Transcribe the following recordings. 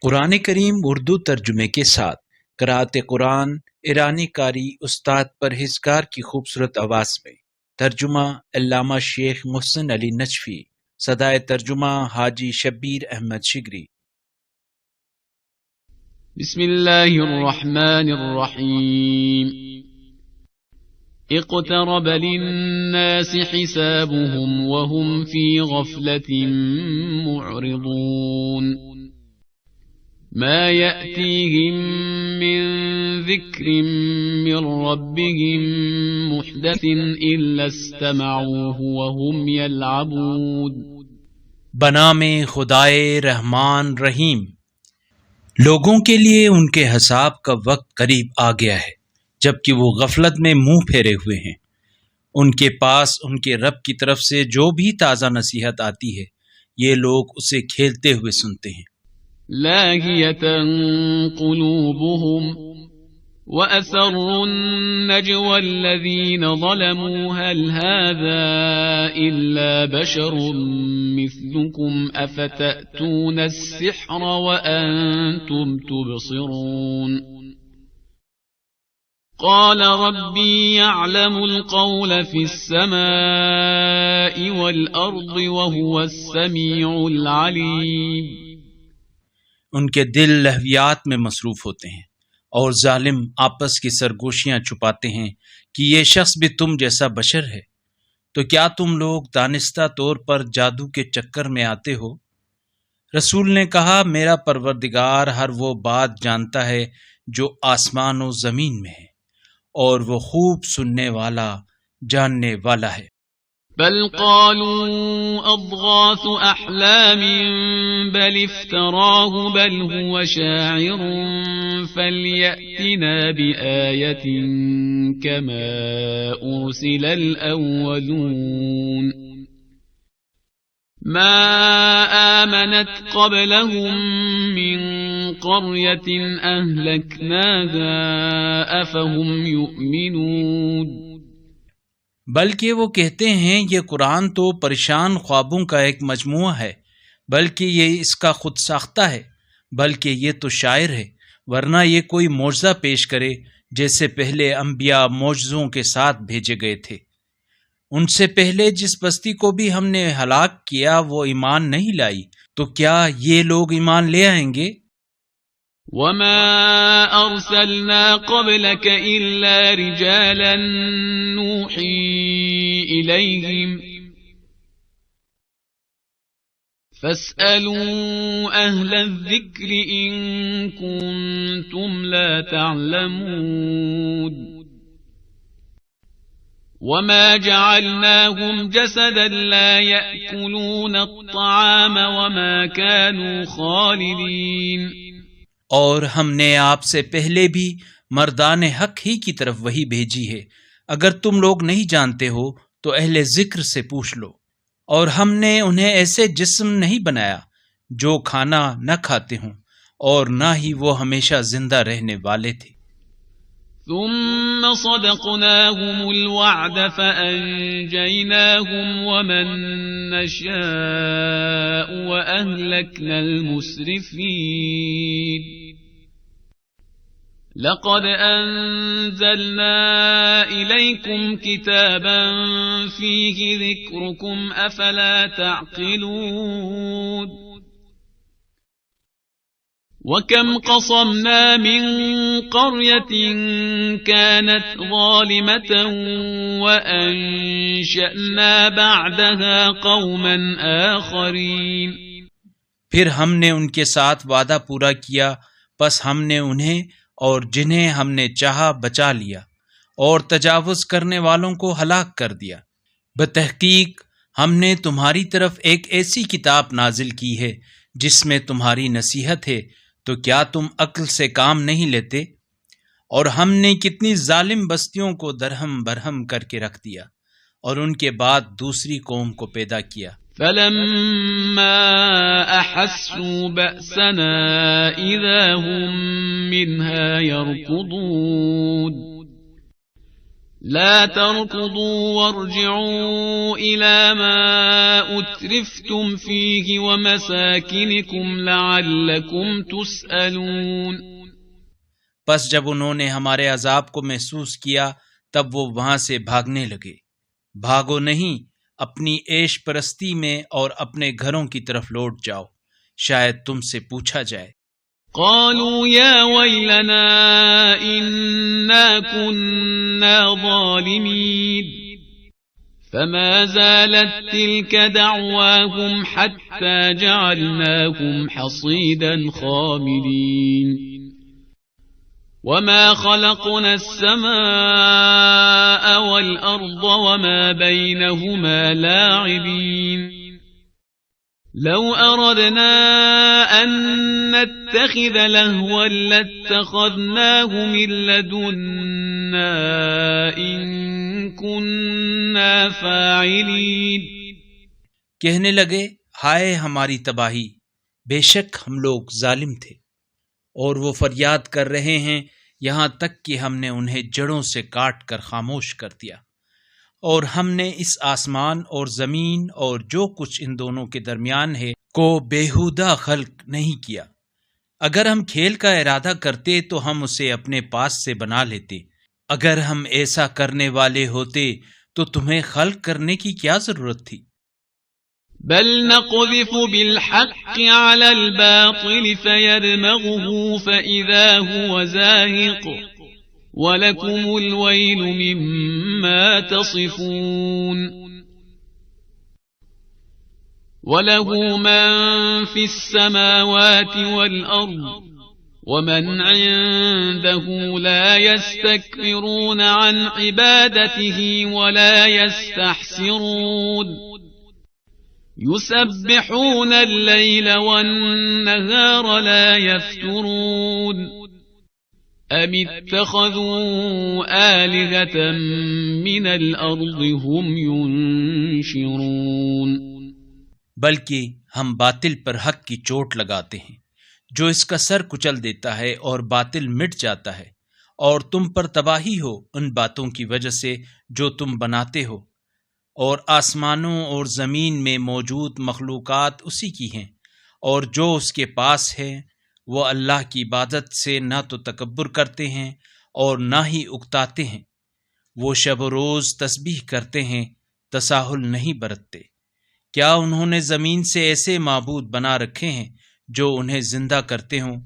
قرآن کریم اردو ترجمے کے ساتھ قرأت قرآن ایرانی قاری استاد پرہیزگار کی خوبصورت آواز میں ترجمہ علامہ شیخ محسن علی نجفی، صدائے ترجمہ حاجی شبیر احمد شگری۔ بسم اللہ الرحمن الرحیم۔ اقترب للناس حسابهم وهم في غفلة معرضون ما يأتيهم من ذكر من ربهم محدث إلا استمعوه وهم يلعبون۔ بنام خدائے رحمان رحیم۔ لوگوں کے لیے ان کے حساب کا وقت قریب آ گیا ہے جبکہ وہ غفلت میں منہ پھیرے ہوئے ہیں۔ ان کے پاس ان کے رب کی طرف سے جو بھی تازہ نصیحت آتی ہے یہ لوگ اسے کھیلتے ہوئے سنتے ہیں۔ لاهية قلوبهم وأسروا النجوى الذين ظلموا هل هذا إلا بشر مثلكم أفتأتون السحر وأنتم تبصرون قال ربي يعلم القول في السماء والأرض وهو السميع العليم۔ ان کے دل لہویات میں مصروف ہوتے ہیں اور ظالم آپس کی سرگوشیاں چھپاتے ہیں کہ یہ شخص بھی تم جیسا بشر ہے، تو کیا تم لوگ دانستہ طور پر جادو کے چکر میں آتے ہو؟ رسول نے کہا، میرا پروردگار ہر وہ بات جانتا ہے جو آسمان و زمین میں ہے، اور وہ خوب سننے والا جاننے والا ہے۔ بل قالوا أضغاث أحلام بل افتراه بل هو شاعر فليأتنا بآية كما أرسل الأولون ما آمنت قبلهم من قرية أهلكناها أفهم يؤمنون۔ بلکہ وہ کہتے ہیں یہ قرآن تو پریشان خوابوں کا ایک مجموعہ ہے، بلکہ یہ اس کا خود ساختہ ہے، بلکہ یہ تو شاعر ہے، ورنہ یہ کوئی معجزہ پیش کرے جیسے پہلے انبیاء معجزوں کے ساتھ بھیجے گئے تھے۔ ان سے پہلے جس بستی کو بھی ہم نے ہلاک کیا وہ ایمان نہیں لائی، تو کیا یہ لوگ ایمان لے آئیں گے؟ وما أرسلنا قبلك إلا رجالا نوحي إليهم فاسألوا أهل الذكر إن كنتم لا تعلمون وما جعلناهم جسدا لا يأكلون الطعام وما كانوا خالدين۔ اور ہم نے آپ سے پہلے بھی مردان حق ہی کی طرف وہی بھیجی ہے، اگر تم لوگ نہیں جانتے ہو تو اہل ذکر سے پوچھ لو۔ اور ہم نے انہیں ایسے جسم نہیں بنایا جو کھانا نہ کھاتے ہوں، اور نہ ہی وہ ہمیشہ زندہ رہنے والے تھے۔ ثم صدقناهم الوعد فأنجيناهم ومن نشاء وأهلكنا المسرفين لقد أنزلنا إليكم كتابا فيه ذكركم أفلا تعقلون وكم قصمنا من قرية كانت ظالمة وأنشأنا بعدها قوما آخرين۔ پھر ہم نے ان کے ساتھ وعدہ پورا کیا، پس ہم نے انہیں اور جنہیں ہم نے چاہا بچا لیا، اور تجاوز کرنے والوں کو ہلاک کر دیا۔ بتحقیق ہم نے تمہاری طرف ایک ایسی کتاب نازل کی ہے جس میں تمہاری نصیحت ہے، تو کیا تم عقل سے کام نہیں لیتے؟ اور ہم نے کتنی ظالم بستیوں کو درہم برہم کر کے رکھ دیا، اور ان کے بعد دوسری قوم کو پیدا کیا۔ فلما أحسوا بأسنا إذا هم منها يركضون لا تركضوا وارجعوا إلى ما أترفتم فيه ومساكنكم لعلكم تسألون. پس جب انہوں نے ہمارے عذاب کو محسوس کیا تب وہ وہاں سے بھاگنے لگے. بھاگو نہیں، اپنی عیش پرستی میں اور اپنے گھروں کی طرف لوٹ جاؤ، شاید تم سے پوچھا جائے. قالوا يا ويلنا إنا كنا ظالمين فما زالت تلك دعواهم حتى جعلناهم حصيدا خامدين وما خلقنا السماء والأرض وما بينهما لاعبين لو أردنا أن نتخذ لهوا لاتخذناه من لدنا إن كنا فاعلين. کہنے لگے ہائے ہماری تباہی، بے شک ہم لوگ ظالم تھے. اور وہ فریاد کر رہے ہیں یہاں تک کہ ہم نے انہیں جڑوں سے کاٹ کر خاموش کر دیا. اور ہم نے اس آسمان اور زمین اور جو کچھ ان دونوں کے درمیان ہے کو بیہودہ خلق نہیں کیا. اگر ہم کھیل کا ارادہ کرتے تو ہم اسے اپنے پاس سے بنا لیتے. اگر ہم ایسا کرنے والے ہوتے تو تمہیں خلق کرنے کی کیا ضرورت تھی؟ بل نقذف بالحق على الباطل فيدمغه فإذا هو زاهق وَلَكُمُ الْوَيْلُ مِمَّا تَصِفُونَ. وَلَهُ مَن فِي السَّمَاوَاتِ وَالْأَرْضِ وَمَنْ عِندَهُ لَا يَسْتَكْبِرُونَ عَنْ عِبَادَتِهِ وَلَا يَسْتَحْسِرُونَ. يُسَبِّحُونَ اللَّيْلَ وَالنَّهَارَ لَا يَفْتُرُونَ. أَمِ اتَّخَذُوا آلِهَةً مِّنَ الْأَرْضِ هُمْ يُنشِرُونَ. بلکہ ہم باطل پر حق کی چوٹ لگاتے ہیں جو اس کا سر کچل دیتا ہے اور باطل مٹ جاتا ہے، اور تم پر تباہی ہو ان باتوں کی وجہ سے جو تم بناتے ہو. اور آسمانوں اور زمین میں موجود مخلوقات اسی کی ہیں، اور جو اس کے پاس ہے وہ اللہ کی عبادت سے نہ تو تکبر کرتے ہیں اور نہ ہی اکتاتے ہیں. وہ شب و روز تسبیح کرتے ہیں، تساہل نہیں برتتے. کیا انہوں نے زمین سے ایسے معبود بنا رکھے ہیں جو انہیں زندہ کرتے ہوں؟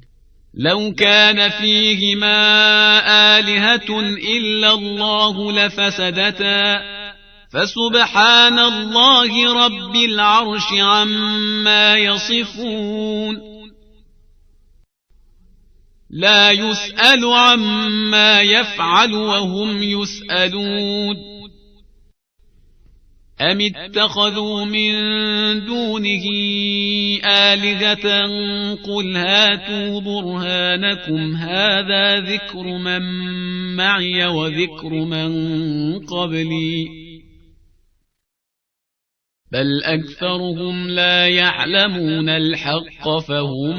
لو كان فيهما آلهة إلا الله لفسدتا فسبحان الله رب العرش عما يصفون. لا يسأل عما يفعل وهم يسألون. أم اتخذوا من دونه آلهة قل هاتوا برهانكم هذا ذكر من معي وذكر من قبلي بل أكثرهم لا يعلمون الحق فهم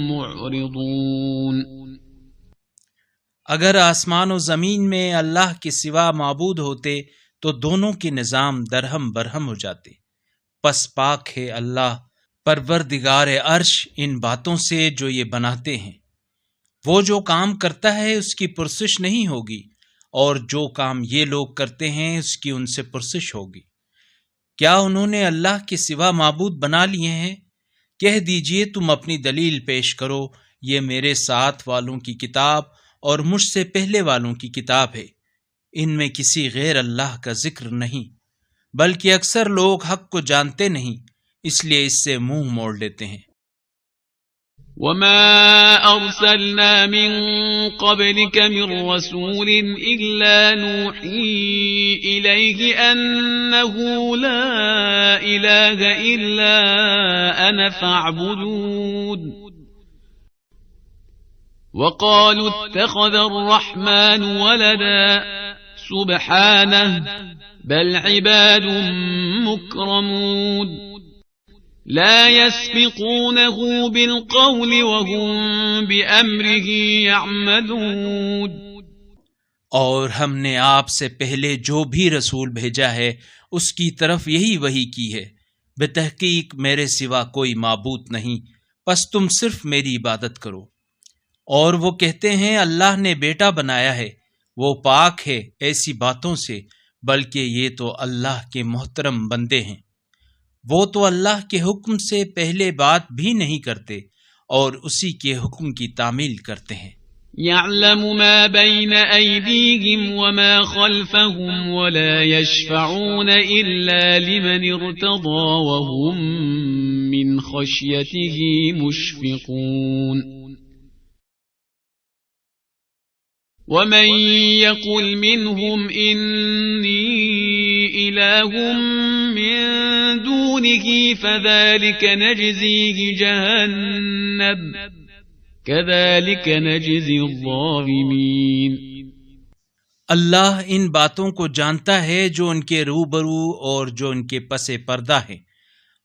معرضون. اگر آسمان و زمین میں اللہ کے سوا معبود ہوتے تو دونوں کے نظام درہم برہم ہو جاتے. پس پاک ہے اللہ پروردگار عرش ان باتوں سے جو یہ بناتے ہیں. وہ جو کام کرتا ہے اس کی پرسش نہیں ہوگی، اور جو کام یہ لوگ کرتے ہیں اس کی ان سے پرسش ہوگی. کیا انہوں نے اللہ کے سوا معبود بنا لیے ہیں؟ کہہ دیجئے تم اپنی دلیل پیش کرو، یہ میرے ساتھ والوں کی کتاب اور مجھ سے پہلے والوں کی کتاب ہے. ان میں کسی غیر اللہ کا ذکر نہیں، بلکہ اکثر لوگ حق کو جانتے نہیں، اس لیے اس سے منہ موڑ لیتے ہیں. وما أرسلنا من قبلك من رسول إلا نوحي إليه أنه لا إله إلا أنا فاعبدون. وقالوا اتخذ الرحمن ولدا سبحانه بل عباد مكرمون لا يسبقونه بالقول وهم بأمره يعملون. اور ہم نے آپ سے پہلے جو بھی رسول بھیجا ہے اس کی طرف یہی وحی کی ہے، بتحقیق میرے سوا کوئی معبود نہیں، پس تم صرف میری عبادت کرو۔ اور وہ کہتے ہیں اللہ نے بیٹا بنایا ہے، وہ پاک ہے ایسی باتوں سے، بلکہ یہ تو اللہ کے محترم بندے ہیں۔ وہ تو اللہ کے حکم سے پہلے بات بھی نہیں کرتے اور اسی کے حکم کی تعمیل کرتے ہیں۔ يعلم ما بين أيديهم وما خلفهم ولا يشفعون إلا لمن ارتضى وهم من خشيته مشفقون ومن يقل منهم إني إله من دونه فذلك نجزيه جهنم كذلك نجزي الظالمين۔ اللہ ان باتوں کو جانتا ہے جو ان کے روبرو اور جو ان کے پس پردہ ہیں،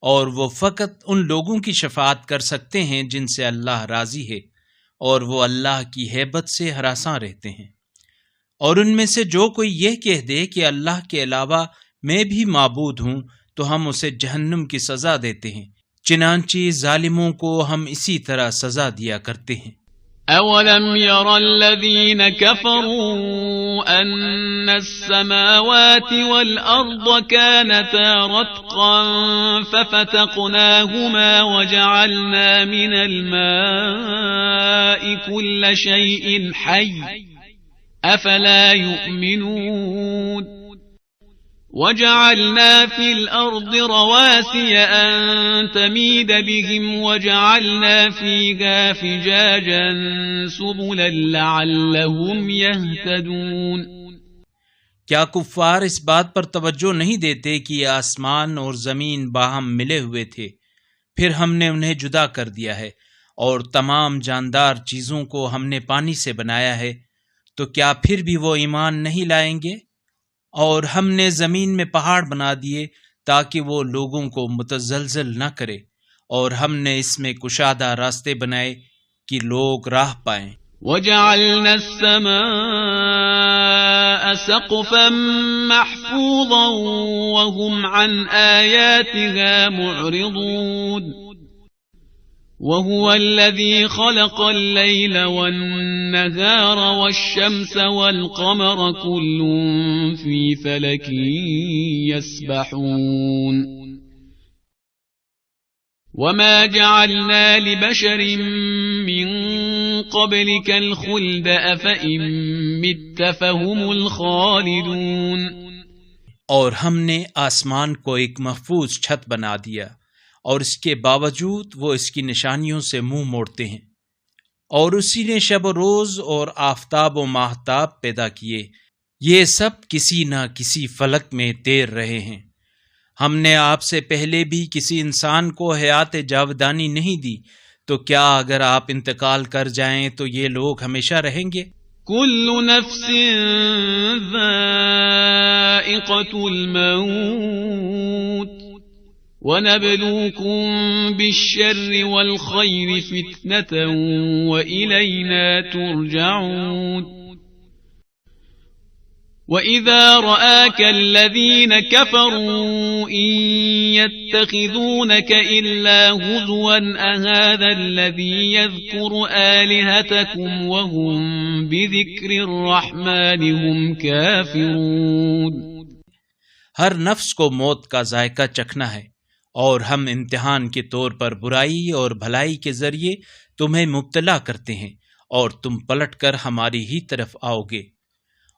اور وہ فقط ان لوگوں کی شفاعت کر سکتے ہیں جن سے اللہ راضی ہے، اور وہ اللہ کی ہیبت سے ہراساں رہتے ہیں۔ اور ان میں سے جو کوئی یہ کہہ دے کہ اللہ کے علاوہ میں بھی معبود ہوں تو ہم اسے جہنم کی سزا دیتے ہیں، چنانچہ ظالموں کو ہم اسی طرح سزا دیا کرتے ہیں۔ أولم ير الذين كفروا أن السماوات والأرض كانتا رتقا ففتقناهما وجعلنا من الماء كل شيء حي أفلا يؤمنون وجعلنا في الأرض رواسي أن تميد بهم وجعلنا فيها فجاجا سبلا لعلهم يهتدون۔ کیا کفار اس بات پر توجہ نہیں دیتے کہ آسمان اور زمین باہم ملے ہوئے تھے، پھر ہم نے انہیں جدا کر دیا ہے، اور تمام جاندار چیزوں کو ہم نے پانی سے بنایا ہے، تو کیا پھر بھی وہ ایمان نہیں لائیں گے؟ اور ہم نے زمین میں پہاڑ بنا دیے تاکہ وہ لوگوں کو متزلزل نہ کرے، اور ہم نے اس میں کشادہ راستے بنائے کہ لوگ راہ پائیں۔ وجعلنا السماء سقفا محفوظا وهم عن آياتها معرضون وهو الذي خلق الليل والنهار والشمس والقمر كل في فلك يسبحون وما جعلنا لبشر من قبلك الخلد أفإن مت فهم الخالدون۔ اور ہم نے آسمان کو ایک محفوظ چھت بنا دیا، اور اس کے باوجود وہ اس کی نشانیوں سے منہ موڑتے ہیں، اور اسی نے شب و روز اور آفتاب و ماہتاب پیدا کیے، یہ سب کسی نہ کسی فلک میں تیر رہے ہیں۔ ہم نے آپ سے پہلے بھی کسی انسان کو حیات جاودانی نہیں دی، تو کیا اگر آپ انتقال کر جائیں تو یہ لوگ ہمیشہ رہیں گے؟ كل نفس ذائقة الموت وَنَبْلُوكُمْ بِالشَّرِّ وَالْخَيْرِ فِتْنَةً وَإِلَيْنَا تُرْجَعُونَ۔ وَإِذَا رَآكَ الَّذِينَ كَفَرُوا إِن يَتَّخِذُونَكَ إِلَّا هُزُوًا أَهَذَا الَّذِي يَذْكُرُ آلِهَتَكُمْ وَهُمْ بِذِكْرِ الرَّحْمَنِ هُمْ كَافِرُونَ۔ ہر نفس کو موت کا ذائقہ چکھنا ہے، اور ہم امتحان کے طور پر برائی اور بھلائی کے ذریعے تمہیں مبتلا کرتے ہیں، اور تم پلٹ کر ہماری ہی طرف آؤ گے۔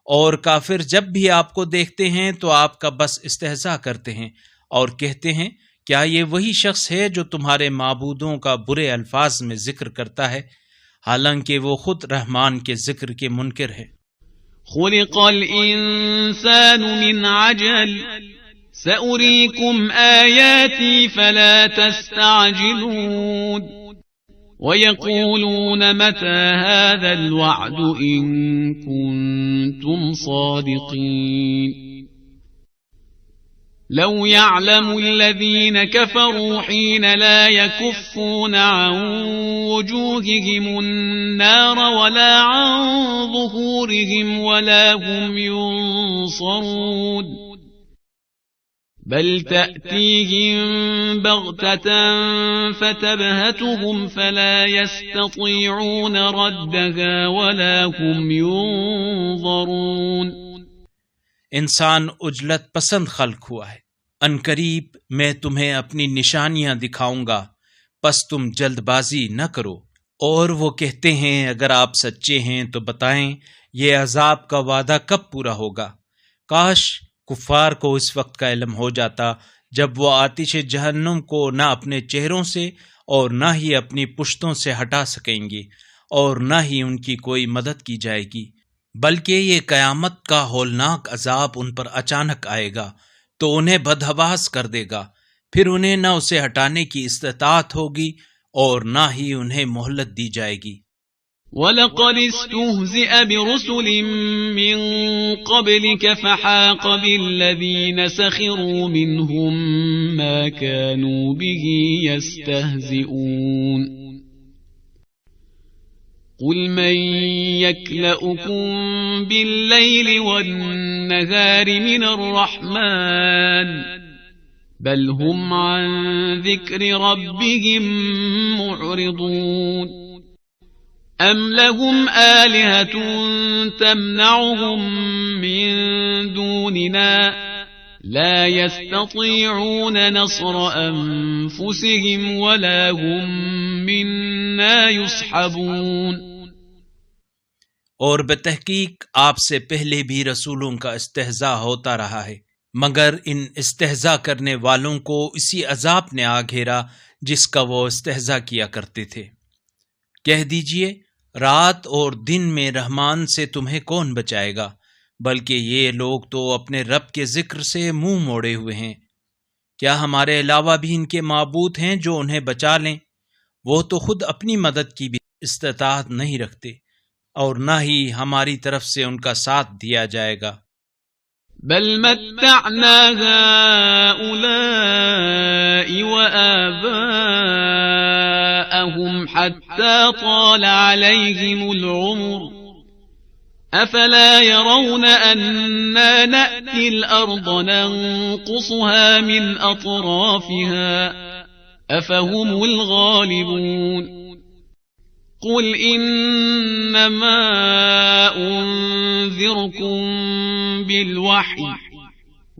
اور کافر جب بھی آپ کو دیکھتے ہیں تو آپ کا بس استہزاء کرتے ہیں اور کہتے ہیں کیا یہ وہی شخص ہے جو تمہارے معبودوں کا برے الفاظ میں ذکر کرتا ہے، حالانکہ وہ خود رحمان کے ذکر کے منکر ہے۔ خلق الانسان من عجل سأريكم آياتي فلا تستعجلون ويقولون متى هذا الوعد إن كنتم صادقين۔ لو يعلم الذين كفروا حين لا يكفون عن وجوههم النار ولا عن ظهورهم ولا هم ينصرون بل تأتيهم بغتة فتبهتهم فلا يستطيعون ردها ولا هم ينظرون. انسان عجلت پسند خلق ہوا ہے. عنقریب میں تمہیں اپنی نشانیاں دکھاؤں گا، پس تم جلد بازی نہ کرو. اور وہ کہتے ہیں اگر آپ سچے ہیں تو بتائیں یہ عذاب کا وعدہ کب پورا ہوگا. کاش کفار کو اس وقت کا علم ہو جاتا جب وہ آتش جہنم کو نہ اپنے چہروں سے اور نہ ہی اپنی پشتوں سے ہٹا سکیں گے اور نہ ہی ان کی کوئی مدد کی جائے گی، بلکہ یہ قیامت کا ہولناک عذاب ان پر اچانک آئے گا تو انہیں بدحواس کر دے گا، پھر انہیں نہ اسے ہٹانے کی استطاعت ہوگی اور نہ ہی انہیں مہلت دی جائے گی. وَلَقَدِ اسْتُهْزِئَ بِرُسُلٍ مِّن قَبْلِكَ فَحَاقَ بِالَّذِينَ سَخِرُوا مِنْهُم مَّا كَانُوا بِهِ يَسْتَهْزِئُونَ. قُلْ مَن يَكْلَؤُكُم بِاللَّيْلِ وَالنَّهَارِ مِنَ الرَّحْمَٰنِ بَلْ هُمْ عَن ذِكْرِ رَبِّهِم مُّعْرِضُونَ. أَمْ لَهُمْ آلِهَةٌ تَمْنَعُهُم مِّن دُونِنَا لَا يَسْتَطِيعُونَ نَصْرَ أَنفُسِهِمْ وَلَا هُم مِّنَّا يُصْحَبُونَ. اور بتحقیق آپ سے پہلے بھی رسولوں کا استہزاء ہوتا رہا ہے، مگر ان استہزاء کرنے والوں کو اسی عذاب نے آ گھیرا جس کا وہ استہزاء کیا کرتے تھے. کہہ دیجئے رات اور دن میں رحمان سے تمہیں کون بچائے گا، بلکہ یہ لوگ تو اپنے رب کے ذکر سے منہ موڑے ہوئے ہیں. کیا ہمارے علاوہ بھی ان کے معبود ہیں جو انہیں بچا لیں؟ وہ تو خود اپنی مدد کی بھی استطاعت نہیں رکھتے اور نہ ہی ہماری طرف سے ان کا ساتھ دیا جائے گا. بل متعنا هؤلاء وآباءهم حتى طال عليهم العمر أفلا يرون أنا نأتي الأرض ننقصها من أطرافها أفهم الغالبون. قل إنما أنذركم بالوحي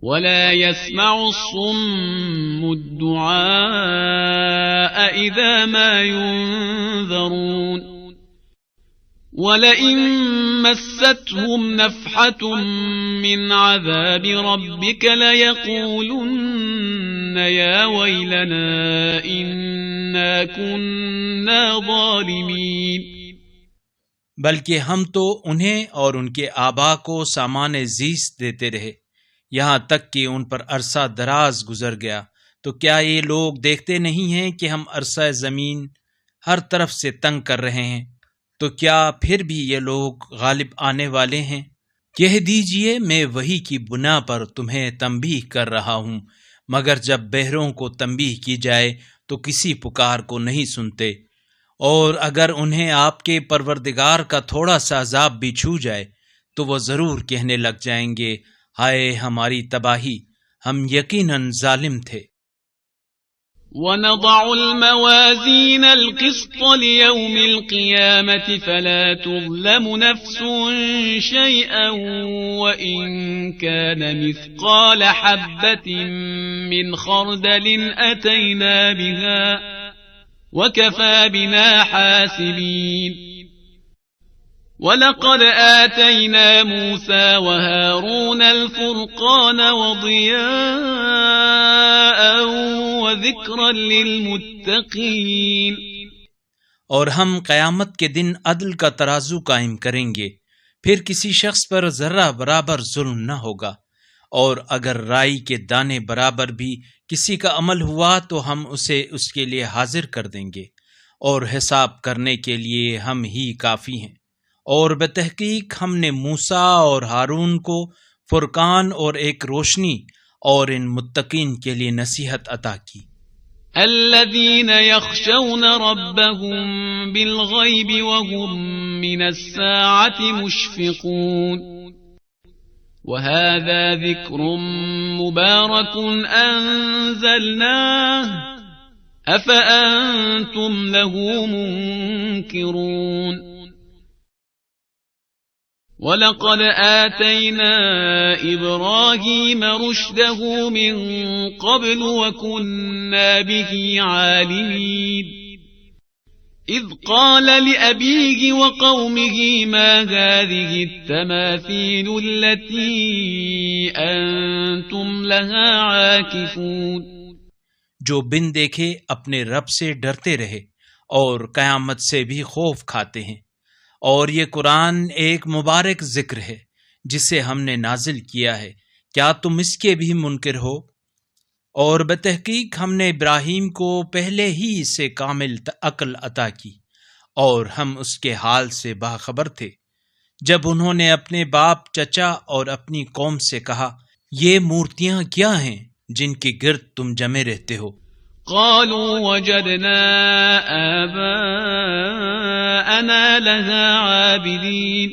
ولا يسمع الصم الدعاء إذا ما ينذرون. ولئن مستهم نفحة من عذاب ربك ليقولن يا ويلنا إنا كنا ظالمين. بلکہ ہم تو انہیں اور ان کے آبا کو سامان زیست دیتے رہے یہاں تک کہ ان پر عرصہ دراز گزر گیا، تو کیا یہ لوگ دیکھتے نہیں ہیں کہ ہم عرصہ زمین ہر طرف سے تنگ کر رہے ہیں؟ تو کیا پھر بھی یہ لوگ غالب آنے والے ہیں؟ کہہ دیجئے میں وحی کی بنا پر تمہیں تنبیہ کر رہا ہوں، مگر جب بہروں کو تنبیہ کی جائے تو کسی پکار کو نہیں سنتے. اور اگر انہیں آپ کے پروردگار کا تھوڑا سا عذاب بھی چھو جائے تو وہ ضرور کہنے لگ جائیں گے ہائے ہماری تباہی، ہم یقیناً ظالم تھے. وَنَضَعُ الْمَوَازِينَ الْقِسْطَ لِيَوْمِ الْقِيَامَةِ فَلَا تُظْلَمُ نَفْسٌ شَيْئًا وَإِنْ كَانَ مِثْقَالَ حَبَّةٍ مِّنْ خَرْدَلٍ أَتَيْنَا بِهَا وَكَفَى بِنَا حَاسِبِينَ. وَلَقَدْ آتَيْنَا مُوسَى وَهَارُونَ الْفُرْقَانَ وَضِيَاءً وَذِكْرًا لِلْمُتَّقِينَ. اور ہم قیامت کے دن عدل کا ترازو قائم کریں گے، پھر کسی شخص پر ذرہ برابر ظلم نہ ہوگا، اور اگر رائی کے دانے برابر بھی کسی کا عمل ہوا تو ہم اسے اس کے لیے حاضر کر دیں گے، اور حساب کرنے کے لیے ہم ہی کافی ہیں. اور بتحقیق ہم نے موسیٰ اور ہارون کو فرقان اور ایک روشنی اور ان متقین کے لیے نصیحت عطا کی۔ الذين يخشون ربهم بالغيب وهم من الساعة مشفقون وهذا ذكر مبارك أنزلناه أفأنتم له منكرون وَلَقَدْ آتَيْنَا إِبْرَاهِيمَ رُشْدَهُ مِنْ قَبْلُ وَكُنَّا بِهِ عَالِمِينَ إِذْ قَالَ لِأَبِيهِ وَقَوْمِهِ مَا هَذِهِ التَّمَاثِيلُ الَّتِي أَنْتُمْ لَهَا عَاكِفُونَ جو بن دیکھے اپنے رب سے ڈرتے رہے اور قیامت سے بھی خوف کھاتے ہیں، اور یہ قرآن ایک مبارک ذکر ہے جسے ہم نے نازل کیا ہے، کیا تم اس کے بھی منکر ہو؟ اور بتحقیق ہم نے ابراہیم کو پہلے ہی سے کامل عقل عطا کی اور ہم اس کے حال سے باخبر تھے جب انہوں نے اپنے باپ، چچا اور اپنی قوم سے کہا، یہ مورتیاں کیا ہیں جن کے گرد تم جمے رہتے ہو؟ قالوا وجدنا آباءنا لها عابدين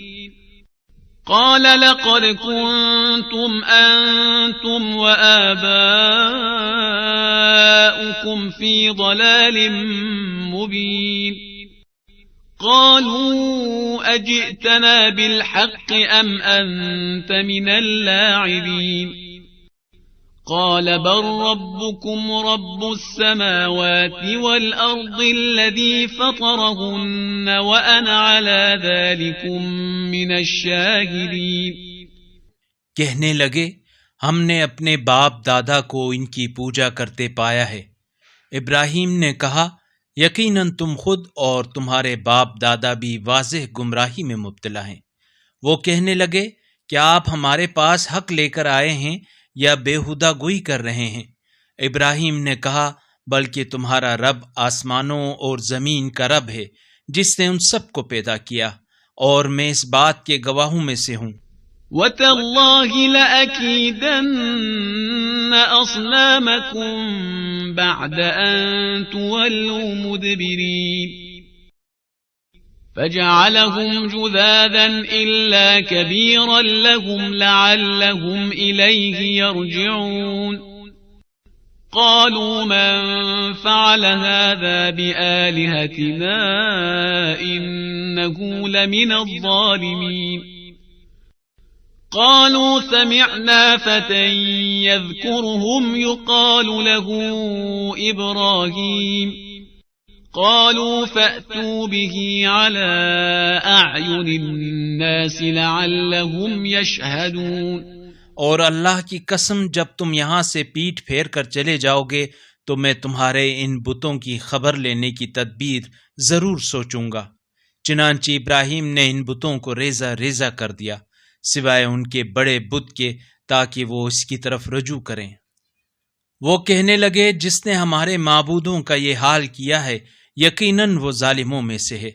قال لقد كنتم أنتم وآباؤكم في ضلال مبين قالوا أجئتنا بالحق أم أنت من اللاعبين قال بل ربكم رب السماوات والأرض الذي فطرهن وأنا على ذلكم من الشاهدين کہنے لگے، ہم نے اپنے باپ دادا کو ان کی پوجا کرتے پایا ہے۔ ابراہیم نے کہا، یقیناً تم خود اور تمہارے باپ دادا بھی واضح گمراہی میں مبتلا ہیں۔ وہ کہنے لگے، کیا آپ ہمارے پاس حق لے کر آئے ہیں یا بےہودہ گوئی کر رہے ہیں؟ ابراہیم نے کہا، بلکہ تمہارا رب آسمانوں اور زمین کا رب ہے جس نے ان سب کو پیدا کیا، اور میں اس بات کے گواہوں میں سے ہوں۔ وَتَاللَّهِ لَأَكِيدَنَّ أَصْنَامَكُمْ بَعْدَ أَن تُوَلُّوا مُدْبِرِينَ فجعلهم جذاذا إلا كبيرا لهم لعلهم إليه يرجعون قالوا من فعل هذا بآلهتنا إنه لمن الظالمين قالوا سمعنا فتى يذكرهم يقال له إبراهيم قالوا فأتوا به على أعين الناس لعلهم يشهدون اور اللہ کی قسم، جب تم یہاں سے پیٹھ پھیر کر چلے جاؤ گے تو میں تمہارے ان بتوں کی خبر لینے کی تدبیر ضرور سوچوں گا۔ چنانچہ ابراہیم نے ان بتوں کو ریزہ ریزہ کر دیا سوائے ان کے بڑے بت کے، تاکہ وہ اس کی طرف رجوع کریں۔ وہ کہنے لگے، جس نے ہمارے معبودوں کا یہ حال کیا ہے یقیناً وہ ظالموں میں سے ہے۔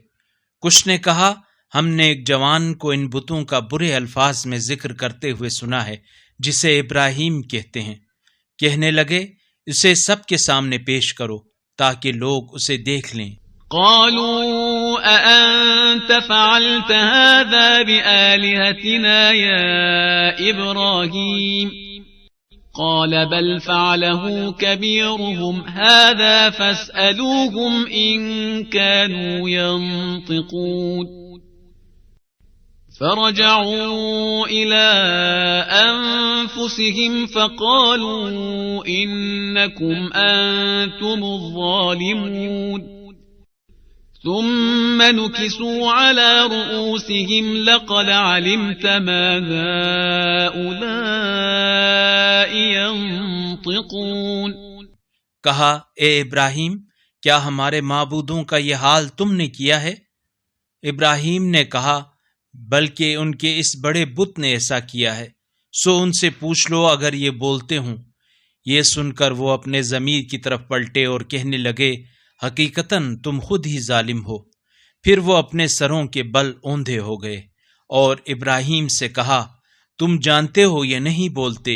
کچھ نے کہا، ہم نے ایک جوان کو ان بتوں کا برے الفاظ میں ذکر کرتے ہوئے سنا ہے جسے ابراہیم کہتے ہیں۔ کہنے لگے، اسے سب کے سامنے پیش کرو تاکہ لوگ اسے دیکھ لیں۔ قالوا أأنت فعلت هذا بآلهتنا يا إبراهيم قال بل فعله كبيرهم هذا فاسألوهم إن كانوا ينطقون فرجعوا إلى أنفسهم فقالوا إنكم أنتم الظالمون ثم نكسوا على رؤوسهم لقد علمت ما هؤلاء ينطقون کہا، اے ابراہیم، کیا ہمارے معبودوں کا یہ حال تم نے کیا ہے؟ ابراہیم نے کہا، بلکہ ان کے اس بڑے بت نے ایسا کیا ہے، سو ان سے پوچھ لو اگر یہ بولتے ہوں۔ یہ سن کر وہ اپنے ضمیر کی طرف پلٹے اور کہنے لگے، حقیقتاً تم خود ہی ظالم ہو۔ پھر وہ اپنے سروں کے بل اوندھے ہو گئے اور ابراہیم سے کہا، تم جانتے ہو یہ نہیں بولتے۔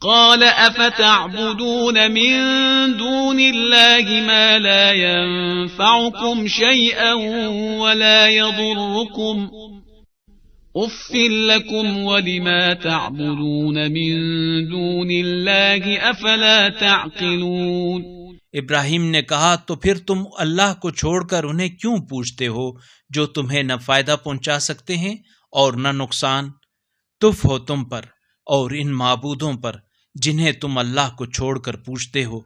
قال أفتعبدون من دون الله ما لا ينفعكم شيئا ولا يضركم أف لكم ولما تعبدون من دون الله أفلا تعقلون۔ ابراہیم نے کہا تو پھر تم اللہ کو چھوڑ کر انہیں کیوں پوچھتے ہو جو تمہیں نہ فائدہ پہنچا سکتے ہیں اور نہ نقصان؟ تف ہو تم پر اور ان معبودوں پر جنہیں تم اللہ کو چھوڑ کر پوچھتے ہو،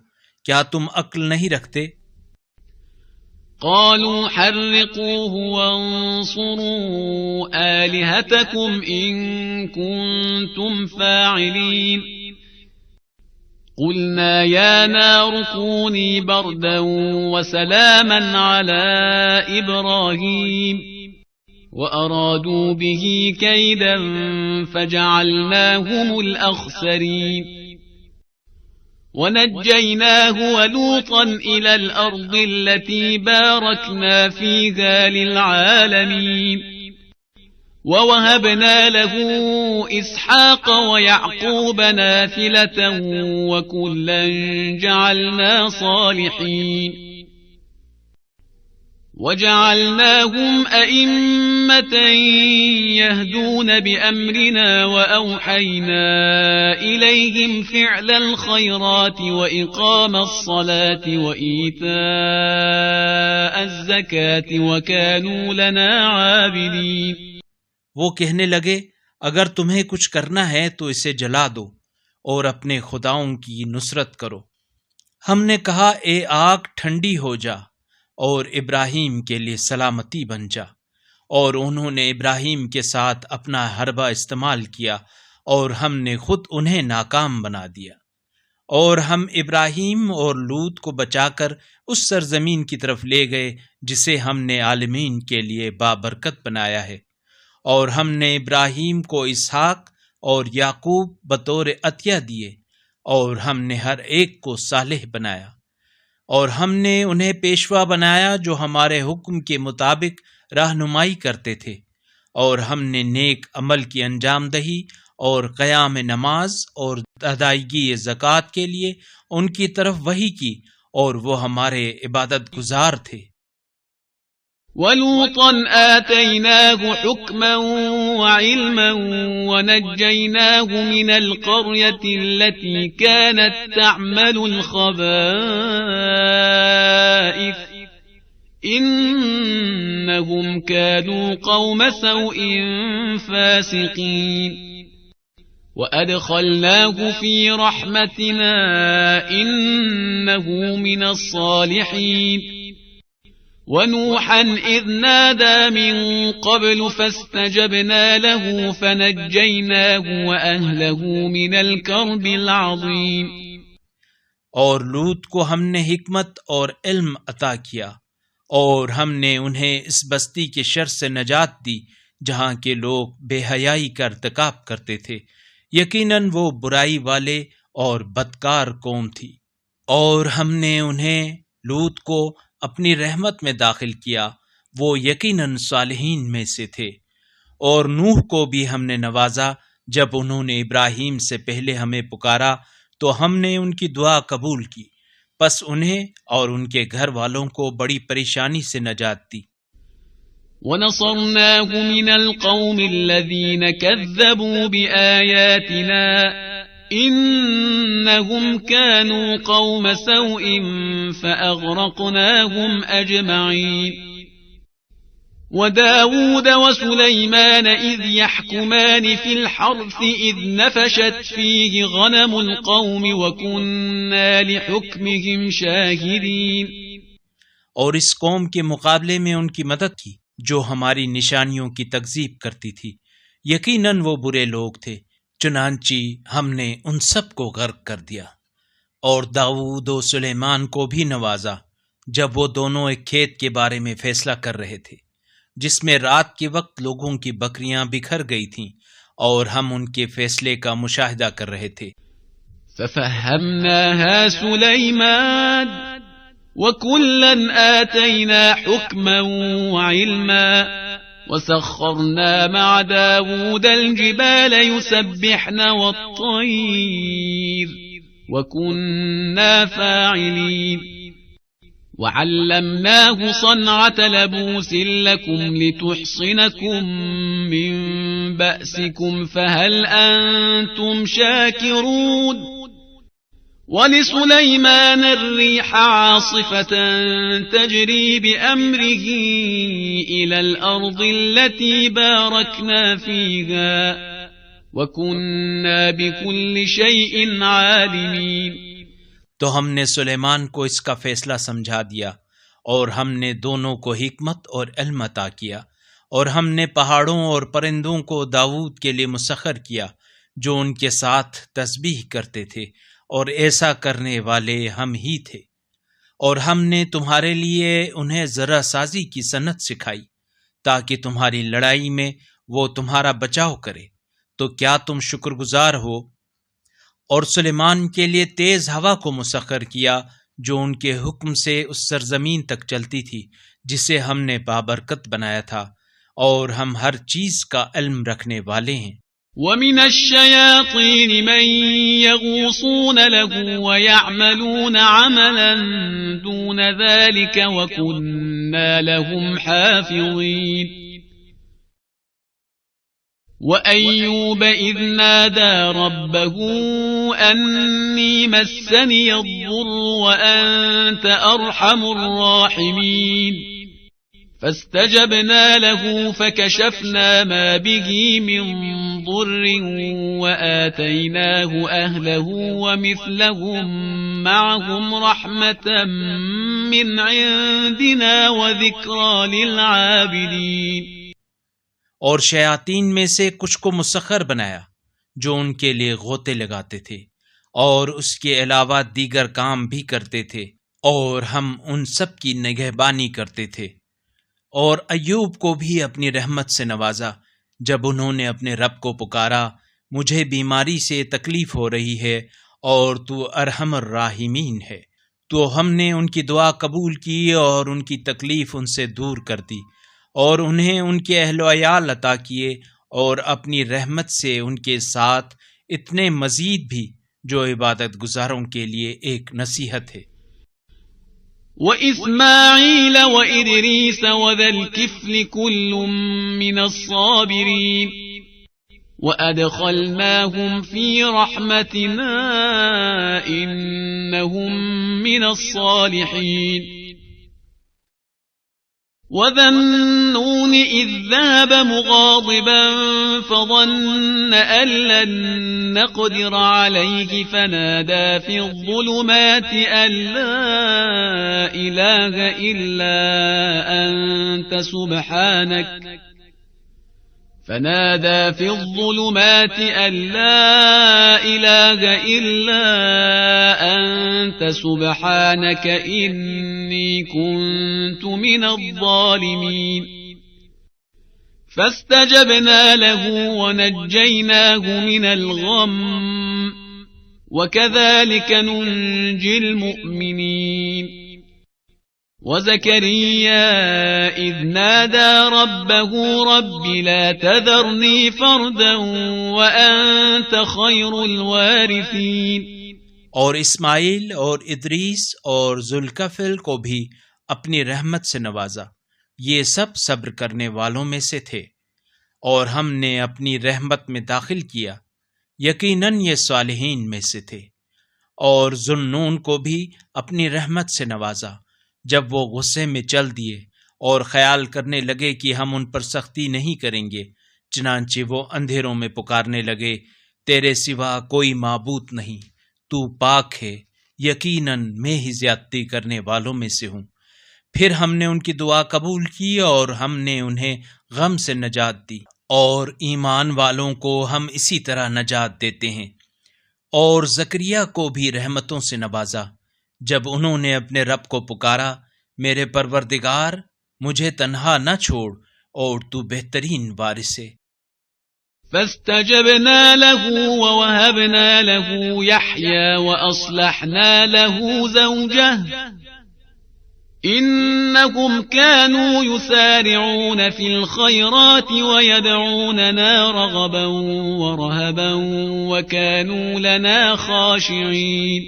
کیا تم عقل نہیں رکھتے؟ قالوا حرقوه وانصروا آلهتكم إن كنتم فاعلين قلنا يا نار كوني بردا وسلاما على إبراهيم وأرادوا به كيدا فجعلناهم الأخسرين ونجيناه ولوطا إلى الأرض التي باركنا فيها للعالمين ووهبنا له إسحاق ويعقوب نافلة وكلا جعلنا صالحين وجعلناهم أئمة يهدون بأمرنا وأوحينا إليهم فعل الخيرات وإقام الصلاة وإيتاء الزكاة وكانوا لنا عابدين۔ وہ کہنے لگے اگر تمہیں کچھ کرنا ہے تو اسے جلا دو اور اپنے خداؤں کی نصرت کرو۔ ہم نے کہا اے آگ ٹھنڈی ہو جا اور ابراہیم کے لیے سلامتی بن جا، اور انہوں نے ابراہیم کے ساتھ اپنا حربہ استعمال کیا اور ہم نے خود انہیں ناکام بنا دیا، اور ہم ابراہیم اور لوط کو بچا کر اس سرزمین کی طرف لے گئے جسے ہم نے عالمین کے لیے بابرکت بنایا ہے، اور ہم نے ابراہیم کو اسحاق اور یعقوب بطور عطیہ دیے، اور ہم نے ہر ایک کو صالح بنایا، اور ہم نے انہیں پیشوا بنایا جو ہمارے حکم کے مطابق رہنمائی کرتے تھے، اور ہم نے نیک عمل کی انجام دہی اور قیام نماز اور ادائیگی زکوٰۃ کے لیے ان کی طرف وحی کی، اور وہ ہمارے عبادت گزار تھے۔ وَلُوطًا آتَيْنَاهُ حُكْمًا وَعِلْمًا وَنَجَّيْنَاهُ مِنَ الْقَرْيَةِ الَّتِي كَانَتْ تَعْمَلُ الْخَبَائِثَ إِنَّهُمْ كَانُوا قَوْمَ سَوْءٍ فَاسِقِينَ وَأَدْخَلْنَاهُ فِي رَحْمَتِنَا إِنَّهُ مِنَ الصَّالِحِينَ وَنُوحًا إِذْ نَادَى مِن قَبْلُ فَاسْتَجَبْنَا لَهُ فَنَجَّيْنَاهُ وَأَهْلَهُ مِنَ الْكَرْبِ الْعَظِيمِ۔ اور لوط کو ہم نے حکمت اور علم عطا کیا، اور ہم نے انہیں اس بستی کے شر سے نجات دی جہاں کے لوگ بے حیائی کا ارتکاب کرتے تھے، یقیناً وہ برائی والے اور بدکار قوم تھی، اور ہم نے انہیں لوط کو اپنی رحمت میں داخل کیا، وہ یقیناً صالحین میں سے تھے۔ اور نوح کو بھی ہم نے نوازا، جب انہوں نے ابراہیم سے پہلے ہمیں پکارا تو ہم نے ان کی دعا قبول کی، پس انہیں اور ان کے گھر والوں کو بڑی پریشانی سے نجات دی۔ وَنَصَرْنَاهُ مِنَ الْقَوْمِ الَّذِينَ كَذَّبُوا بِآيَاتِنَا إِنَّهُمْ كَانُوا قَوْمَ سَوْءٍ فَأَغْرَقْنَاهُمْ أَجْمَعِينَ وَدَاوُودَ وَسُلَيْمَانَ إِذْ يَحْكُمَانِ فِي الْحَرْثِ إِذْ نَفَشَتْ فِيهِ غَنَمُ الْقَوْمِ وَكُنَّا لِحُكْمِهِمْ شَاهِدِينَ۔ اور اس قوم کے مقابلے میں ان کی مدد کی جو ہماری نشانیوں کی تکذیب کرتی تھی، یقیناً وہ برے لوگ تھے، چنانچہ ہم نے ان سب کو غرق کر دیا۔ اور داؤد و سلیمان کو بھی نوازا جب وہ دونوں ایک کھیت کے بارے میں فیصلہ کر رہے تھے جس میں رات کے وقت لوگوں کی بکریاں بکھر گئی تھیں، اور ہم ان کے فیصلے کا مشاہدہ کر رہے تھے۔ فَفَهَّمْنَاهَا سُلَيْمَانَ وَكُلًّا آتَيْنَا حُكْمًا وَعِلْمًا وسخرنا مع داود الجبال يسبحن والطير وكنا فاعلين وعلمناه صنعة لبوس لكم لتحصنكم من بأسكم فهل أنتم شاكرون ولسليمان الريح عاصفة تجري بأمره إلى الأرض التي باركنا فيها وكنا بكل شيء عالمين. تو ہم نے سلیمان کو اس کا فیصلہ سمجھا دیا اور ہم نے دونوں کو حکمت اور علم عطا کیا، اور ہم نے پہاڑوں اور پرندوں کو داؤد کے لیے مسخر کیا جو ان کے ساتھ تسبیح کرتے تھے، اور ایسا کرنے والے ہم ہی تھے. اور ہم نے تمہارے لیے انہیں ذرہ سازی کی صنعت سکھائی تاکہ تمہاری لڑائی میں وہ تمہارا بچاؤ کرے. تو کیا تم شکر گزار ہو؟ اور سلیمان کے لیے تیز ہوا کو مسخر کیا جو ان کے حکم سے اس سرزمین تک چلتی تھی جسے ہم نے بابرکت بنایا تھا، اور ہم ہر چیز کا علم رکھنے والے ہیں. وَمِنَ الشَّيَاطِينِ مَن يَغُوصُونَ لَهُ وَيَعْمَلُونَ عَمَلًا دُونَ ذَلِكَ وَكُنَّا لَهُمْ حَافِظِينَ. وَأَيُّوبَ إِذْ نَادَى رَبَّهُ أَنِّي مَسَّنِيَ الضُّرُّ وَأَنْتَ أَرْحَمُ الرَّاحِمِينَ. فَاسْتَجَبْنَا لَهُ فَكَشَفْنَا مَا بِهِ مِنْ ضُرٍّ وَآتَيْنَاهُ أَهْلَهُ وَمِثْلَهُمْ مَعَهُمْ رَحْمَةً مِنْ عِنْدِنَا وَذِكْرَى لِلْعَابِدِينَ. اور شیاطین میں سے کچھ کو مسخر بنایا جو ان کے لیے غوطے لگاتے تھے اور اس کے علاوہ دیگر کام بھی کرتے تھے، اور ہم ان سب کی نگہبانی کرتے تھے. اور ایوب کو بھی اپنی رحمت سے نوازا جب انہوں نے اپنے رب کو پکارا، مجھے بیماری سے تکلیف ہو رہی ہے اور تو ارحم الراحمین ہے. تو ہم نے ان کی دعا قبول کی اور ان کی تکلیف ان سے دور کر دی، اور انہیں ان کے اہل و عیال عطا کیے، اور اپنی رحمت سے ان کے ساتھ اتنے مزید بھی جو عبادت گزاروں کے لیے ایک نصیحت ہے. وَإِسْمَاعِيلَ وَإِدْرِيسَ وَذَا الْكِفْلِ كُلٌّ مِّنَ الصَّابِرِينَ وَأَدْخَلْنَاهُمْ فِي رَحْمَتِنَا إِنَّهُمْ مِنَ الصَّالِحِينَ. وَذَا النُّونِ إِذ ذَهَبَ مُغَاضِبًا فَظَنَّ أَن لَّن نَّقْدِرَ عَلَيْهِ فَنَادَىٰ فِي الظُّلُمَاتِ أَن لَّا إِلَٰهَ إِلَّا أَنتَ سُبْحَانَكَ فنادى في الظلمات أن لا إله إلا أنت سبحانك إني كنت من الظالمين. فاستجبنا له ونجيناه من الغم وكذلك ننجي المؤمنين. وزكريا إذ نادى ربه رب لا تذرني فردا وأنت خير الوارثين. اور اسماعیل اور ادریس اور ذوالکفل کو بھی اپنی رحمت سے نوازا، یہ سب صبر کرنے والوں میں سے تھے، اور ہم نے اپنی رحمت میں داخل کیا، یقیناً یہ صالحین میں سے تھے. اور ذوالنون کو بھی اپنی رحمت سے نوازا جب وہ غصے میں چل دیے اور خیال کرنے لگے کہ ہم ان پر سختی نہیں کریں گے، چنانچہ وہ اندھیروں میں پکارنے لگے، تیرے سوا کوئی معبود نہیں، تو پاک ہے، یقیناً میں ہی زیادتی کرنے والوں میں سے ہوں. پھر ہم نے ان کی دعا قبول کی اور ہم نے انہیں غم سے نجات دی، اور ایمان والوں کو ہم اسی طرح نجات دیتے ہیں. اور زکریا کو بھی رحمتوں سے نوازا جب انہوں نے اپنے رب کو پکارا، میرے پروردگار مجھے تنہا نہ چھوڑ اور تو بہترین وارث ہے. فاستجبنا له ووهبنا له يحيى وأصلحنا له زوجه إنهم كانوا يسارعون في الخيرات ويدعوننا رغبا ورهبا وكانوا لنا خاشعين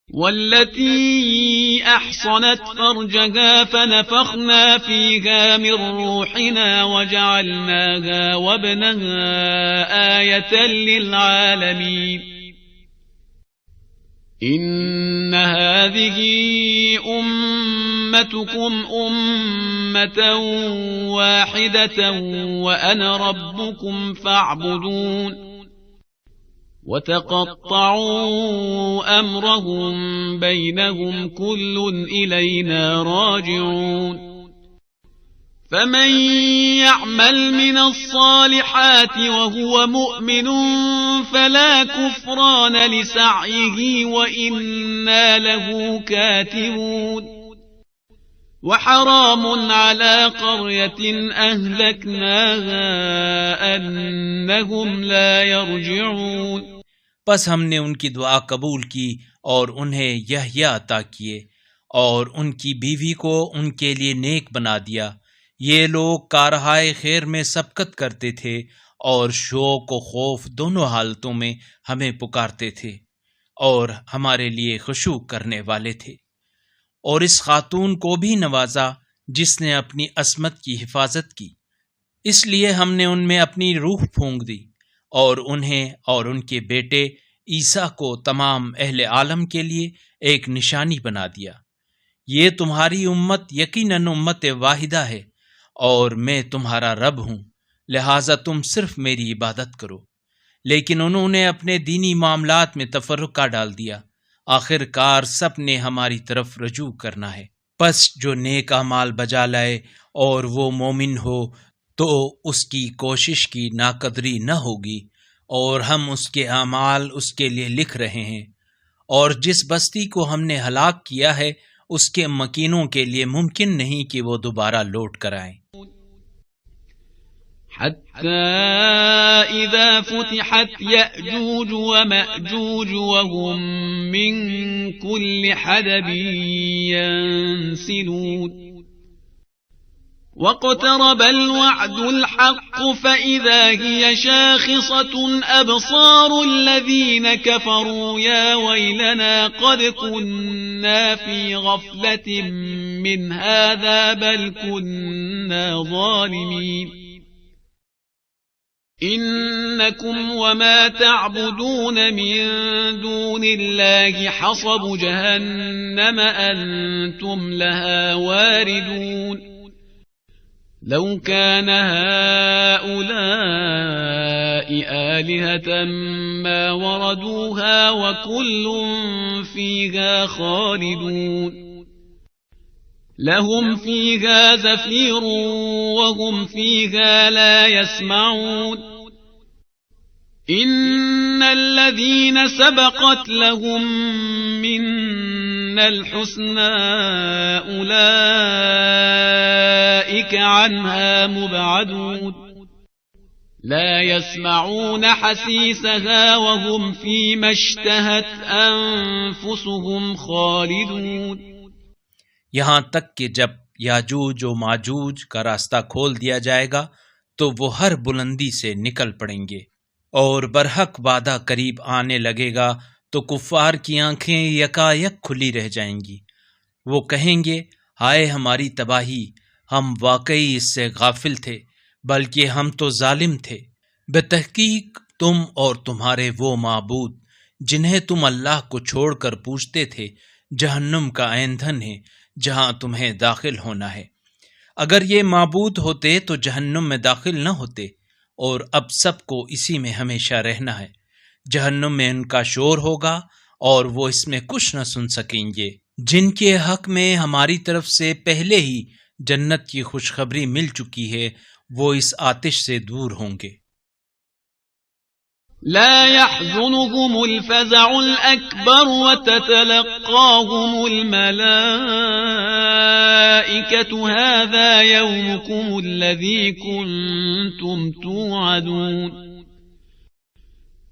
والتي أحصنت فرجها فنفخنا فيها من روحنا وجعلناها وابنها آية للعالمين إن هذه أمتكم أمة واحدة وأنا ربكم فاعبدون وتقطعوا أمرهم بينهم كل إلينا راجعون فمن يعمل من الصالحات وهو مؤمن فلا كفران لسعيه وإنا له كاتبون وحرام على قرية أهلكناها أنهم لا يرجعون پس ہم نے ان کی دعا قبول کی اور انہیں یحییٰ عطا کیے اور ان کی بیوی کو ان کے لیے نیک بنا دیا۔ یہ لوگ کارہائے خیر میں سبقت کرتے تھے اور شوق و خوف دونوں حالتوں میں ہمیں پکارتے تھے اور ہمارے لیے خشوع کرنے والے تھے۔ اور اس خاتون کو بھی نوازا جس نے اپنی عصمت کی حفاظت کی، اس لیے ہم نے ان میں اپنی روح پھونک دی اور انہیں اور ان کے بیٹے عیسیٰ کو تمام اہل عالم کے لیے ایک نشانی بنا دیا۔ یہ تمہاری امت یقیناً امت واحدہ ہے اور میں تمہارا رب ہوں، لہٰذا تم صرف میری عبادت کرو۔ لیکن انہوں نے اپنے دینی معاملات میں تفرقہ ڈال دیا۔ آخر کار سب نے ہماری طرف رجوع کرنا ہے۔ پس جو نیک اعمال بجا لائے اور وہ مومن ہو تو اس کی کوشش کی ناقدری نہ ہوگی، اور ہم اس کے اعمال اس کے لیے لکھ رہے ہیں۔ اور جس بستی کو ہم نے ہلاک کیا ہے اس کے مکینوں کے لیے ممکن نہیں کہ وہ دوبارہ لوٹ کر آئیں۔ حتى إذا فتحت يأجوج ومأجوج وهم من كل حدب ينسلون واقترب الوعد الحق فإذا هي شاخصة أبصار الذين كفروا يا ويلنا قد كنا في غفلة من هذا بل كنا ظالمين إنكم وما تعبدون من دون الله حصب جهنم أنتم لها واردون لو كان هؤلاء آلهة ما وردوها وكل فيها خالدون لهم فيها زفير وهم فيها لا يسمعون إن الذين سبقت لهم منا الحسنى أولئك عنها مبعدون لا يسمعون حسيسها وهم فيما اشتهت أنفسهم خالدون۔ یہاں تک کہ جب یاجوج و ماجوج کا راستہ کھول دیا جائے گا تو وہ ہر بلندی سے نکل پڑیں گے، اور برحق وعدہ قریب آنے لگے گا تو کفار کی آنکھیں یکایک کھلی رہ جائیں گی۔ وہ کہیں گے ہائے ہماری تباہی، ہم واقعی اس سے غافل تھے، بلکہ ہم تو ظالم تھے۔ بتحقیق تم اور تمہارے وہ معبود جنہیں تم اللہ کو چھوڑ کر پوجتے تھے جہنم کا ایندھن ہے جہاں تمہیں داخل ہونا ہے۔ اگر یہ معبود ہوتے تو جہنم میں داخل نہ ہوتے، اور اب سب کو اسی میں ہمیشہ رہنا ہے۔ جہنم میں ان کا شور ہوگا اور وہ اس میں کچھ نہ سن سکیں گے۔ جن کے حق میں ہماری طرف سے پہلے ہی جنت کی خوشخبری مل چکی ہے وہ اس آتش سے دور ہوں گے۔ لا يحزنهم الفزع الأكبر وتتلقاهم الملائكة هذا يومكم الذي كنتم توعدون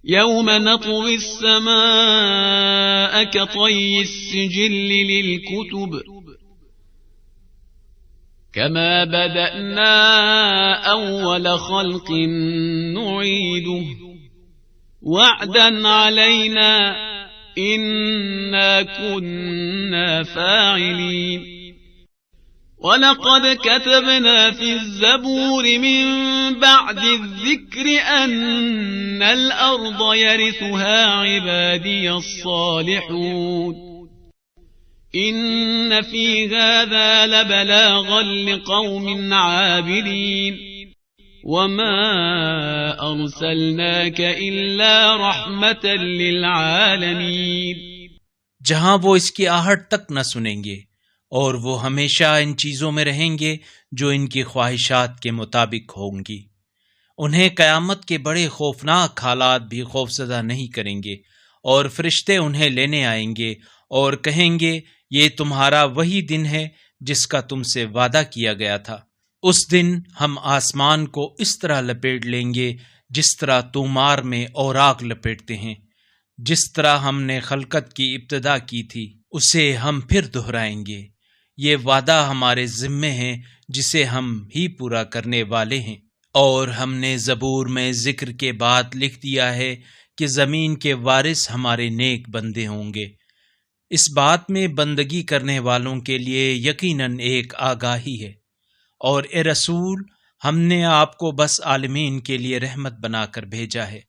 يوم نطوي السماء كطي السجل للكتب كما بدأنا أول خلق نعيده وعدا علينا إنا كنا فاعلين ولقد كتبنا في الزبور من بعد الذكر أن الأرض يرثها عبادي الصالحون إن في هذا لبلاغا لقوم عابدين وما أرسلناك إلا رحمة للعالمين. جہاں وہ اس کی آہٹ تک نہ سنیں گے اور وہ ہمیشہ ان چیزوں میں رہیں گے جو ان کی خواہشات کے مطابق ہوں گی. انہیں قیامت کے بڑے خوفناک حالات بھی خوفزدہ نہیں کریں گے، اور فرشتے انہیں لینے آئیں گے اور کہیں گے یہ تمہارا وہی دن ہے جس کا تم سے وعدہ کیا گیا تھا. اس دن ہم آسمان کو اس طرح لپیٹ لیں گے جس طرح تومار میں اوراق لپیٹتے ہیں. جس طرح ہم نے خلقت کی ابتدا کی تھی اسے ہم پھر دہرائیں گے. یہ وعدہ ہمارے ذمے ہے جسے ہم ہی پورا کرنے والے ہیں. اور ہم نے زبور میں ذکر کے بعد لکھ دیا ہے کہ زمین کے وارث ہمارے نیک بندے ہوں گے. اس بات میں بندگی کرنے والوں کے لیے یقیناً ایک آگاہی ہے. اور اے رسول، ہم نے آپ کو بس عالمین کے لیے رحمت بنا کر بھیجا ہے.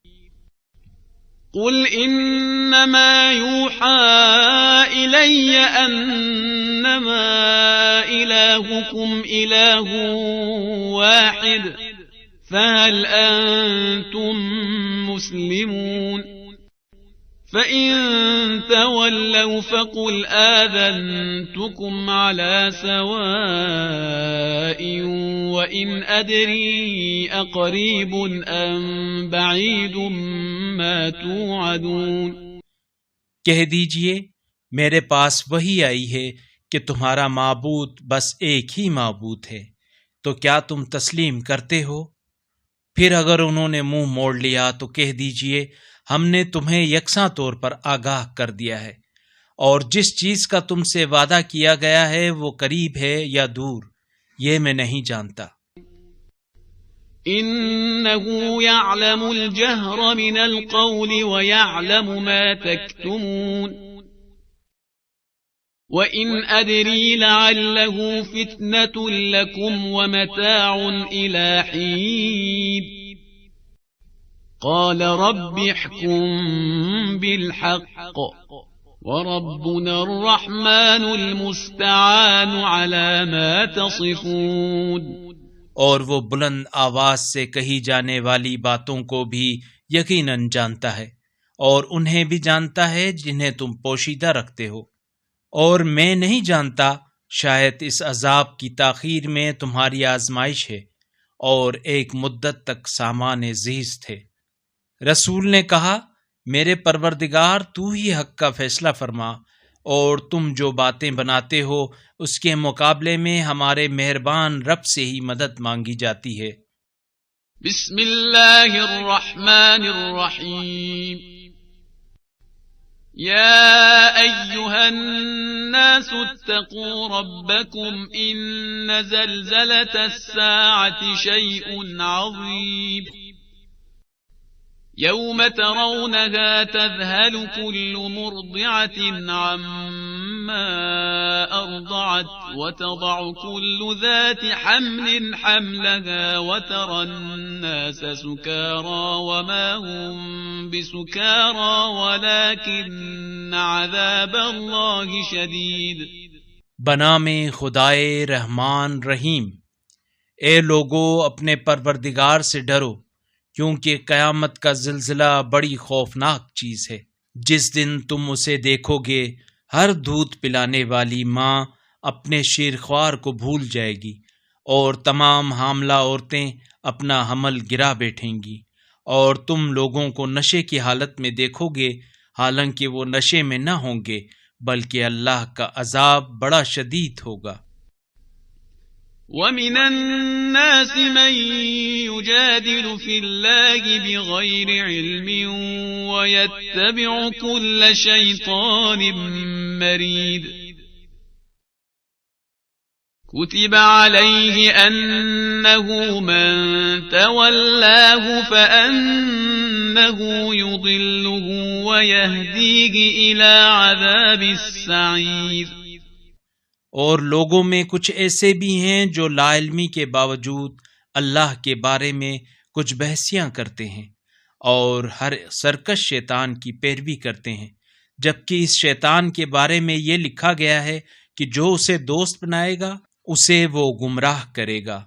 قل انما يوحى الي انما الهكم اله واحد فهل انتم مسلمون فان تولوا فقل آذنتكم على سواء وان ادري اقريب ام بعيد ما توعدون. کہہ دیجئے میرے پاس وحی آئی ہے کہ تمہارا معبود بس ایک ہی معبود ہے، تو کیا تم تسلیم کرتے ہو؟ پھر اگر انہوں نے منہ موڑ لیا تو کہہ دیجئے ہم نے تمہیں یکساں طور پر آگاہ کر دیا ہے، اور جس چیز کا تم سے وعدہ کیا گیا ہے وہ قریب ہے یا دور یہ میں نہیں جانتا. إنه يعلم الجهر من القول ويعلم ما تكتمون وإن أدري لعله فتنة لكم ومتاع إلى حين قال رب احكم بالحق وربنا الرحمن المستعان على ما تصفون. اور وہ بلند آواز سے کہی جانے والی باتوں کو بھی یقیناً جانتا ہے، اور انہیں بھی جانتا ہے جنہیں تم پوشیدہ رکھتے ہو. اور میں نہیں جانتا، شاید اس عذاب کی تاخیر میں تمہاری آزمائش ہے اور ایک مدت تک سامان زیست ہے. رسول نے کہا میرے پروردگار تو ہی حق کا فیصلہ فرما، اور تم جو باتیں بناتے ہو اس کے مقابلے میں ہمارے مہربان رب سے ہی مدد مانگی جاتی ہے. بسم اللہ الرحمن الرحیم. یا ایہا الناس اتقوا ربکم ان زلزلة الساعة شیء عظیم يوم ترونها تذهل كل مرضعة عما أرضعت وتضع كل ذات حمل حملها وترى الناس سكارى وما هم بسكارى ولكن عذاب الله شديد. بنام خدائے رحمان رحیم. اے لوگو اپنے پروردگار سے ڈرو، کیونکہ قیامت کا زلزلہ بڑی خوفناک چیز ہے. جس دن تم اسے دیکھو گے ہر دودھ پلانے والی ماں اپنے شیرخوار کو بھول جائے گی، اور تمام حاملہ عورتیں اپنا حمل گرا بیٹھیں گی، اور تم لوگوں کو نشے کی حالت میں دیکھو گے حالانکہ وہ نشے میں نہ ہوں گے، بلکہ اللہ کا عذاب بڑا شدید ہوگا. وَمِنَ النَّاسِ مَن يُجَادِلُ فِي اللَّهِ بِغَيْرِ عِلْمٍ وَيَتَّبِعُ كُلَّ شَيْطَانٍ مَرِيدٍ. كتب عليه أنه من تولاه فأنه يضله ويهديه إلى عذاب السعير۔ اور لوگوں میں کچھ ایسے بھی ہیں جو لا علمی کے باوجود اللہ کے بارے میں کچھ بحثیاں کرتے ہیں اور ہر سرکش شیطان کی پیروی کرتے ہیں، جبکہ اس شیطان کے بارے میں یہ لکھا گیا ہے کہ جو اسے دوست بنائے گا اسے وہ گمراہ کرے گا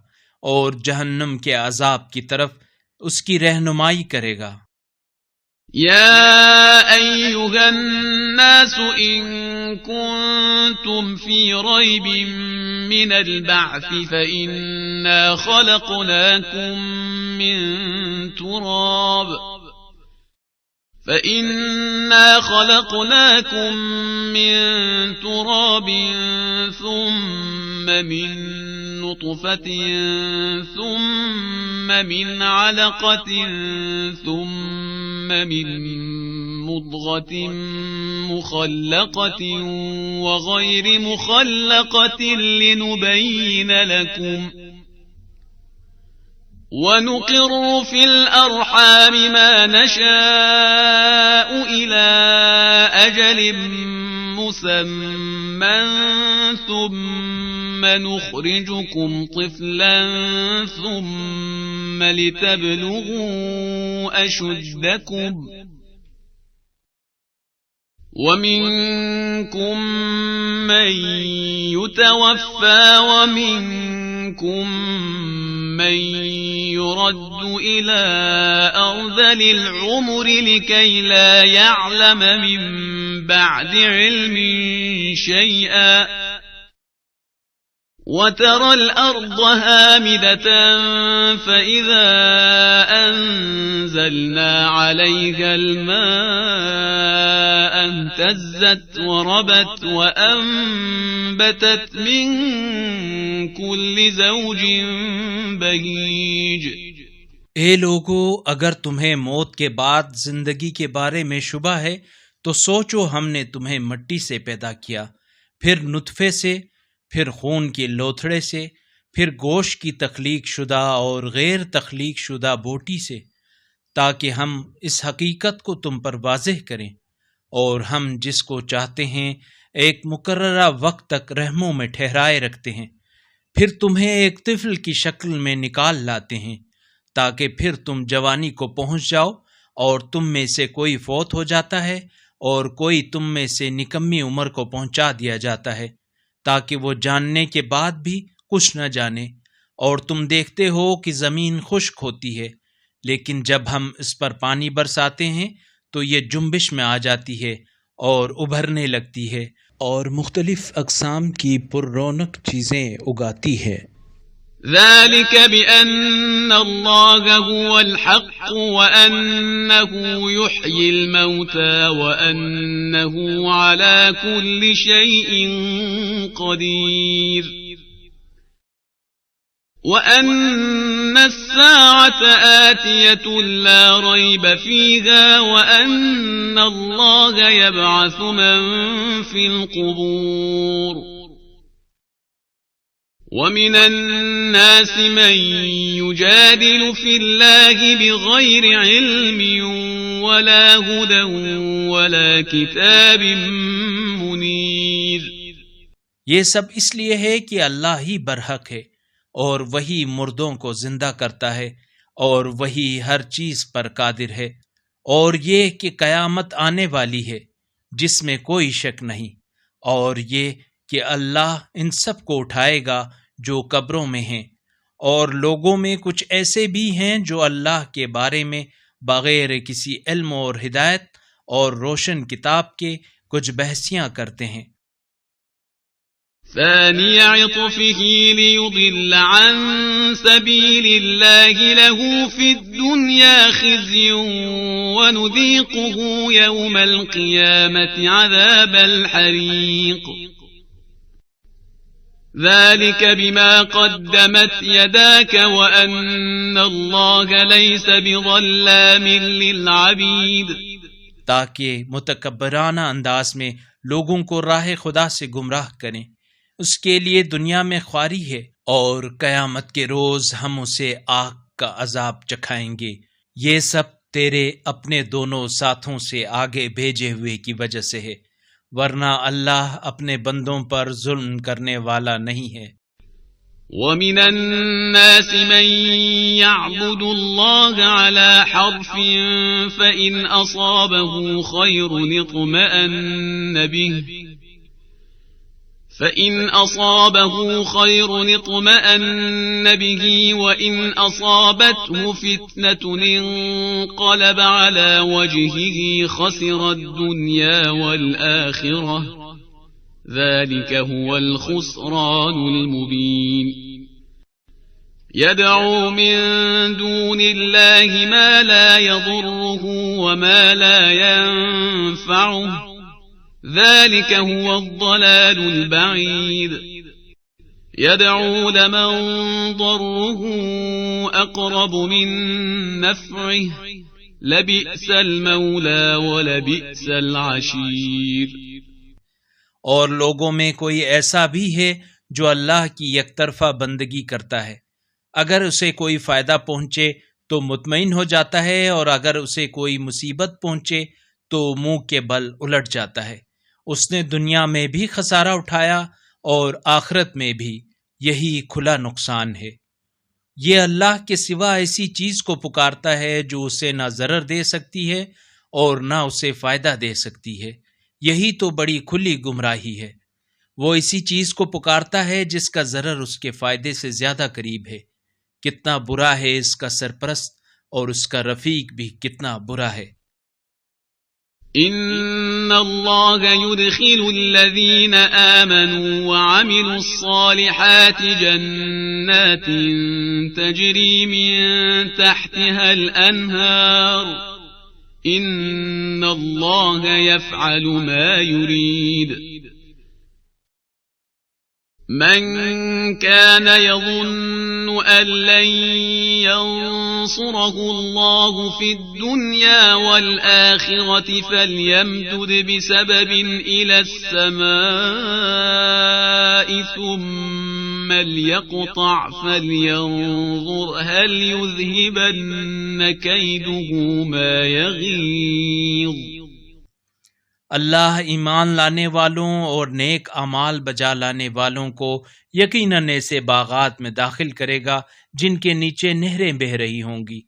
اور جہنم کے عذاب کی طرف اس کی رہنمائی کرے گا۔ يا أيها الناس إن كنتم في ريب من البعث فإنا خلقناكم من تراب ثم من نطفة ثم من علقة ثم من مضغة مخلقة وغير مخلقة لنبين لكم ونقر في الأرحام ما نشاء إلى أجل مسمى ثم نخرجكم طفلا ثم لتبلغوا أشدكم ومنكم من يتوفى ومنكم من يرد إلى أرذل العمر لكي لا يعلم من بعد علم شيئا وترى الأرض هامدة فإذا أنزلنا عليها الماء اهتزت وربت وأنبتت من كل زوج بهيج۔ اے لوگو، اگر تمہیں موت کے بعد زندگی کے بارے میں شبہ ہے تو سوچو ہم نے تمہیں مٹی سے پیدا کیا، پھر نطفے سے، پھر خون کے لوتھڑے سے، پھر گوشت کی تخلیق شدہ اور غیر تخلیق شدہ بوٹی سے، تاکہ ہم اس حقیقت کو تم پر واضح کریں، اور ہم جس کو چاہتے ہیں ایک مقررہ وقت تک رحموں میں ٹھہرائے رکھتے ہیں، پھر تمہیں ایک طفل کی شکل میں نکال لاتے ہیں، تاکہ پھر تم جوانی کو پہنچ جاؤ اور تم میں سے کوئی فوت ہو جاتا ہے اور کوئی تم میں سے نکمی عمر کو پہنچا دیا جاتا ہے، تاکہ وہ جاننے کے بعد بھی کچھ نہ جانے۔ اور تم دیکھتے ہو کہ زمین خشک ہوتی ہے، لیکن جب ہم اس پر پانی برساتے ہیں تو یہ جنبش میں آ جاتی ہے اور ابھرنے لگتی ہے اور مختلف اقسام کی پر رونق چیزیں اگاتی ہے۔ ذلك بأن الله هو الحق وأنه يحيي الموتى وأنه على كل شيء قدير وأن الساعة آتية لا ريب فيها وأن الله يبعث من في القبور ومن الناس من يجادل في الله بغير علم ولا هدى ولا كتاب منير۔ یہ سب اس لیے ہے کہ اللہ ہی برحق ہے اور وہی مردوں کو زندہ کرتا ہے اور وہی ہر چیز پر قادر ہے، اور یہ کہ قیامت آنے والی ہے جس میں کوئی شک نہیں، اور یہ کہ اللہ ان سب کو اٹھائے گا جو قبروں میں ہیں۔ اور لوگوں میں کچھ ایسے بھی ہیں جو اللہ کے بارے میں بغیر کسی علم اور ہدایت اور روشن کتاب کے کچھ بحثیاں کرتے ہیں۔ ثاني عطفه ليضل عن سبيل الله له في الدنيا خزي ونذيقه يوم القيامة عذاب الحريق ذلك بما قدمت يداك وأن الله ليس بظلام للعبيد، تاکہ متکبرانہ انداز میں لوگوں کو راہ خدا سے گمراہ کریں، اس کے لیے دنیا میں خواری ہے، اور قیامت کے روز ہم اسے آگ کا عذاب چکھائیں گے۔ یہ سب تیرے اپنے دونوں ساتھوں سے آگے بھیجے ہوئے کی وجہ سے ہے، ورنہ اللہ اپنے بندوں پر ظلم کرنے والا نہیں ہے۔ وَمِنَ النَّاسِ مَن يَعْبُدُ اللَّهَ عَلَى حَرْفٍ فَإِنْ أَصَابَهُ خَيْرٌ اطْمَأَنَّ بِهِ وَإِنْ أَصَابَتْهُ فِتْنَةٌ انقَلَبَ عَلَى وَجْهِهِ خَسِرَ الدُّنْيَا وَالْآخِرَةَ ذلك هو الخسران المبين يدعو من دون الله ما لا يضره وما لا ينفعه ذلك هو الضلال البعيد يدعو لمن ضره أقرب من نفعه لبئس المولى ولبئس العشير۔ اور لوگوں میں کوئی ایسا بھی ہے جو اللہ کی یک طرفہ بندگی کرتا ہے، اگر اسے کوئی فائدہ پہنچے تو مطمئن ہو جاتا ہے، اور اگر اسے کوئی مصیبت پہنچے تو منہ کے بل الٹ جاتا ہے۔ اس نے دنیا میں بھی خسارہ اٹھایا اور آخرت میں بھی، یہی کھلا نقصان ہے۔ یہ اللہ کے سوا ایسی چیز کو پکارتا ہے جو اسے نہ ضرر دے سکتی ہے اور نہ اسے فائدہ دے سکتی ہے، یہی تو بڑی کھلی گمراہی ہے۔ وہ اسی چیز کو پکارتا ہے جس کا ضرر اس کے فائدے سے زیادہ قریب ہے۔ کتنا برا ہے اس کا سرپرست، اور اس کا رفیق بھی کتنا برا ہے۔ ان اللہ يدخل الذین آمنوا وعملوا الصالحات جنات تجری من تحتها الانہار ان اللہ یفعل ما یرید۔ من كان يظن أن لن ينصره الله في الدنيا والآخرة فليمدد بسبب إلى السماء ثم ليقطع فلينظر هل يذهبن كيده ما يغيظ۔ اللہ ایمان لانے والوں اور نیک اعمال بجا لانے والوں کو یقیناً ایسے باغات میں داخل کرے گا جن کے نیچے نہریں بہہ رہی ہوں گی۔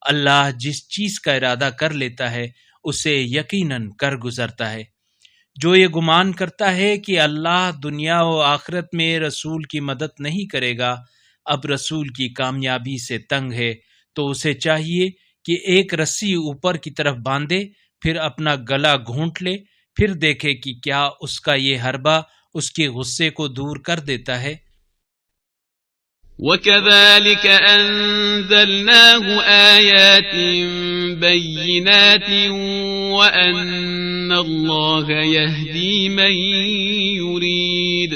اللہ جس چیز کا ارادہ کر لیتا ہے اسے یقیناً کر گزرتا ہے۔ جو یہ گمان کرتا ہے کہ اللہ دنیا و آخرت میں رسول کی مدد نہیں کرے گا، اب رسول کی کامیابی سے تنگ ہے تو اسے چاہیے کہ ایک رسی اوپر کی طرف باندھے، پھر اپنا گلا گھونٹ لے، پھر دیکھے کہ کیا اس کا یہ حربہ اس کے غصے کو دور کر دیتا ہے۔ وَكَذَلِكَ أَنزَلْنَاهُ آيَاتٍ بَيِّنَاتٍ وَأَنَّ اللَّهَ يَهْدِي مَن يُرِيدُ۔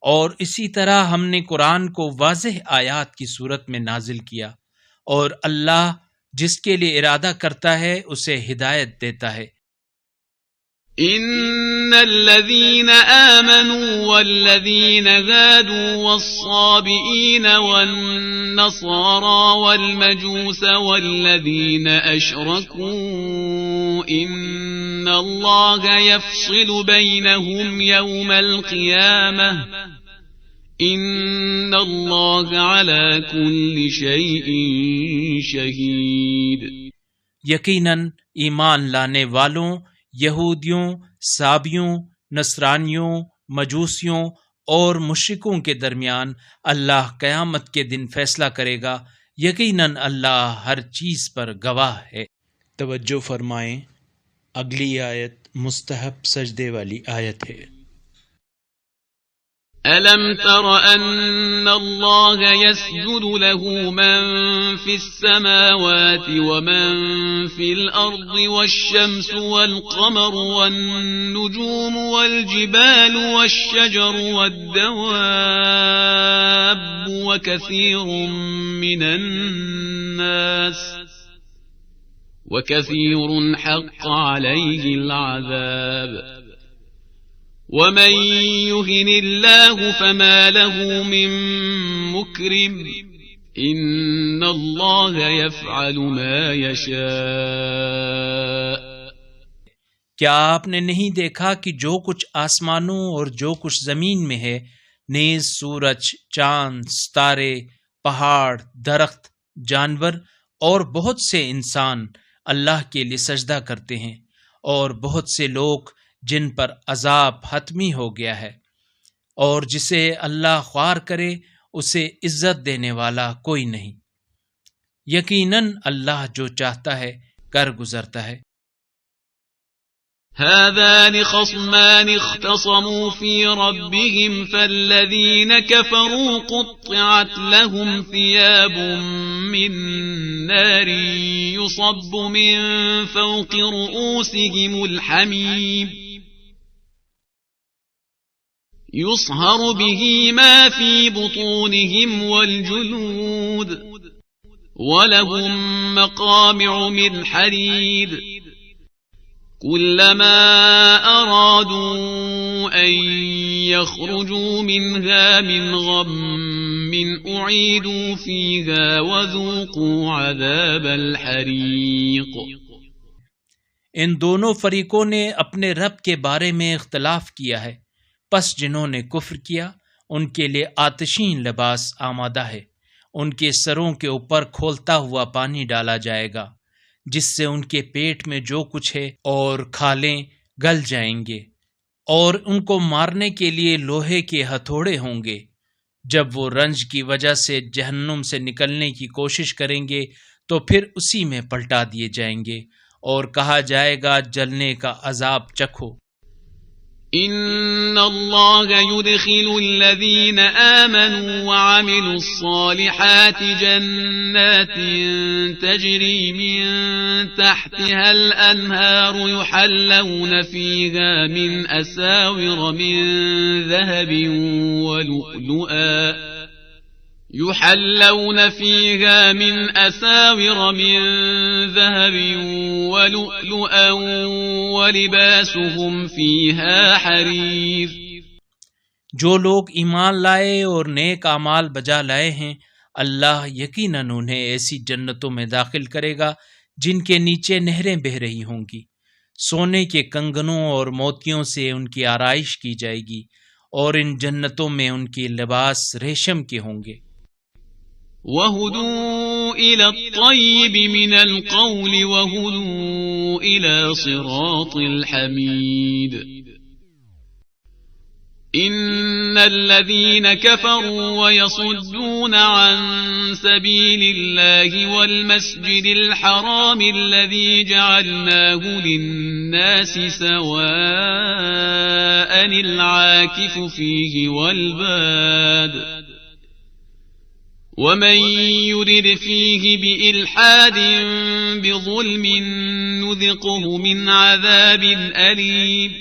اور اسی طرح ہم نے قرآن کو واضح آیات کی صورت میں نازل کیا، اور اللہ جس کے لیے ارادہ کرتا ہے اسے ہدایت دیتا ہے۔ ان الذين آمنوا والذين هادوا والصابئين والنصارى والمجوس والذين أشركوا إن الله يفصل بينهم يوم القيامة ان اللہ علی کل شیء شہید۔ یقیناً ایمان لانے والوں، یہودیوں، سابیوں، نصرانیوں، مجوسیوں اور مشرکوں کے درمیان اللہ قیامت کے دن فیصلہ کرے گا۔ یقیناً اللہ ہر چیز پر گواہ ہے۔ توجہ فرمائیں، اگلی آیت مستحب سجدے والی آیت ہے۔ أَلَمْ تَرَ أَنَّ اللَّهَ يَسْجُدُ لَهُ مَن فِي السَّمَاوَاتِ وَمَن فِي الْأَرْضِ وَالشَّمْسُ وَالْقَمَرُ وَالنُّجُومُ وَالْجِبَالُ وَالشَّجَرُ وَالدَّوَابُّ وَكَثِيرٌ حَقَّ عَلَيْهِ الْعَذَابُ ومن يهن الله فما له من مكرم ان اللہ یفعل ما یشاء. کیا آپ نے نہیں دیکھا کہ جو کچھ آسمانوں اور جو کچھ زمین میں ہے، نیز سورج، چاند، ستارے، پہاڑ، درخت، جانور اور بہت سے انسان اللہ کے لیے سجدہ کرتے ہیں، اور بہت سے لوگ جن پر عذاب حتمی ہو گیا ہے، اور جسے اللہ خوار کرے اسے عزت دینے والا کوئی نہیں. یقیناً اللہ جو چاہتا ہے کر گزرتا ہے. هذان خصمان اختصموا في ربهم فالذين كفروا قطعت لهم ثياب من نار يصب من فوق رؤوسهم الحميم يصهر به ما في بطونهم والجلود ولهم مقامع من حديد كلما أرادوا أن يخرجوا منها من غم أعيدوا فيها وذوقوا عذاب الحريق. ان دونوں فریقوں نے اپنے رب کے بارے میں اختلاف کیا ہے، پس جنہوں نے کفر کیا ان کے لیے آتشین لباس آمادہ ہے، ان کے سروں کے اوپر کھولتا ہوا پانی ڈالا جائے گا جس سے ان کے پیٹ میں جو کچھ ہے اور کھالیں گل جائیں گے، اور ان کو مارنے کے لیے لوہے کے ہتھوڑے ہوں گے. جب وہ رنج کی وجہ سے جہنم سے نکلنے کی کوشش کریں گے تو پھر اسی میں پلٹا دیے جائیں گے اور کہا جائے گا جلنے کا عذاب چکھو. ان اللہ يدخل الذین آمنوا وعملوا الصالحات جنات تجری من تحتها الانہار يحلون فيها من اساور من ذهب ولؤلؤا يحلون فيها من أساور من ذهب ولؤلؤا ولباسهم فيها حرير. جو لوگ ایمان لائے اور نیک اعمال بجا لائے ہیں، اللہ یقیناً انہیں ایسی جنتوں میں داخل کرے گا جن کے نیچے نہریں بہہ رہی ہوں گی. سونے کے کنگنوں اور موتیوں سے ان کی آرائش کی جائے گی، اور ان جنتوں میں ان کے لباس ریشم کے ہوں گے. وَهُدُوا إِلَى الطَّيِّبِ مِنَ الْقَوْلِ وَهُدُوا إِلَى صِرَاطِ الْحَمِيدِ. إِنَّ الَّذِينَ كَفَرُوا وَيَصُدُّونَ عَن سَبِيلِ اللَّهِ وَالْمَسْجِدِ الْحَرَامِ الَّذِي جَعَلْنَاهُ لِلنَّاسِ سَوَاءً الْعَاكِفُ فِيهِ وَالْبَادِ ومن يرد فيه بإلحاد بظلم نذقه من عذاب أليم.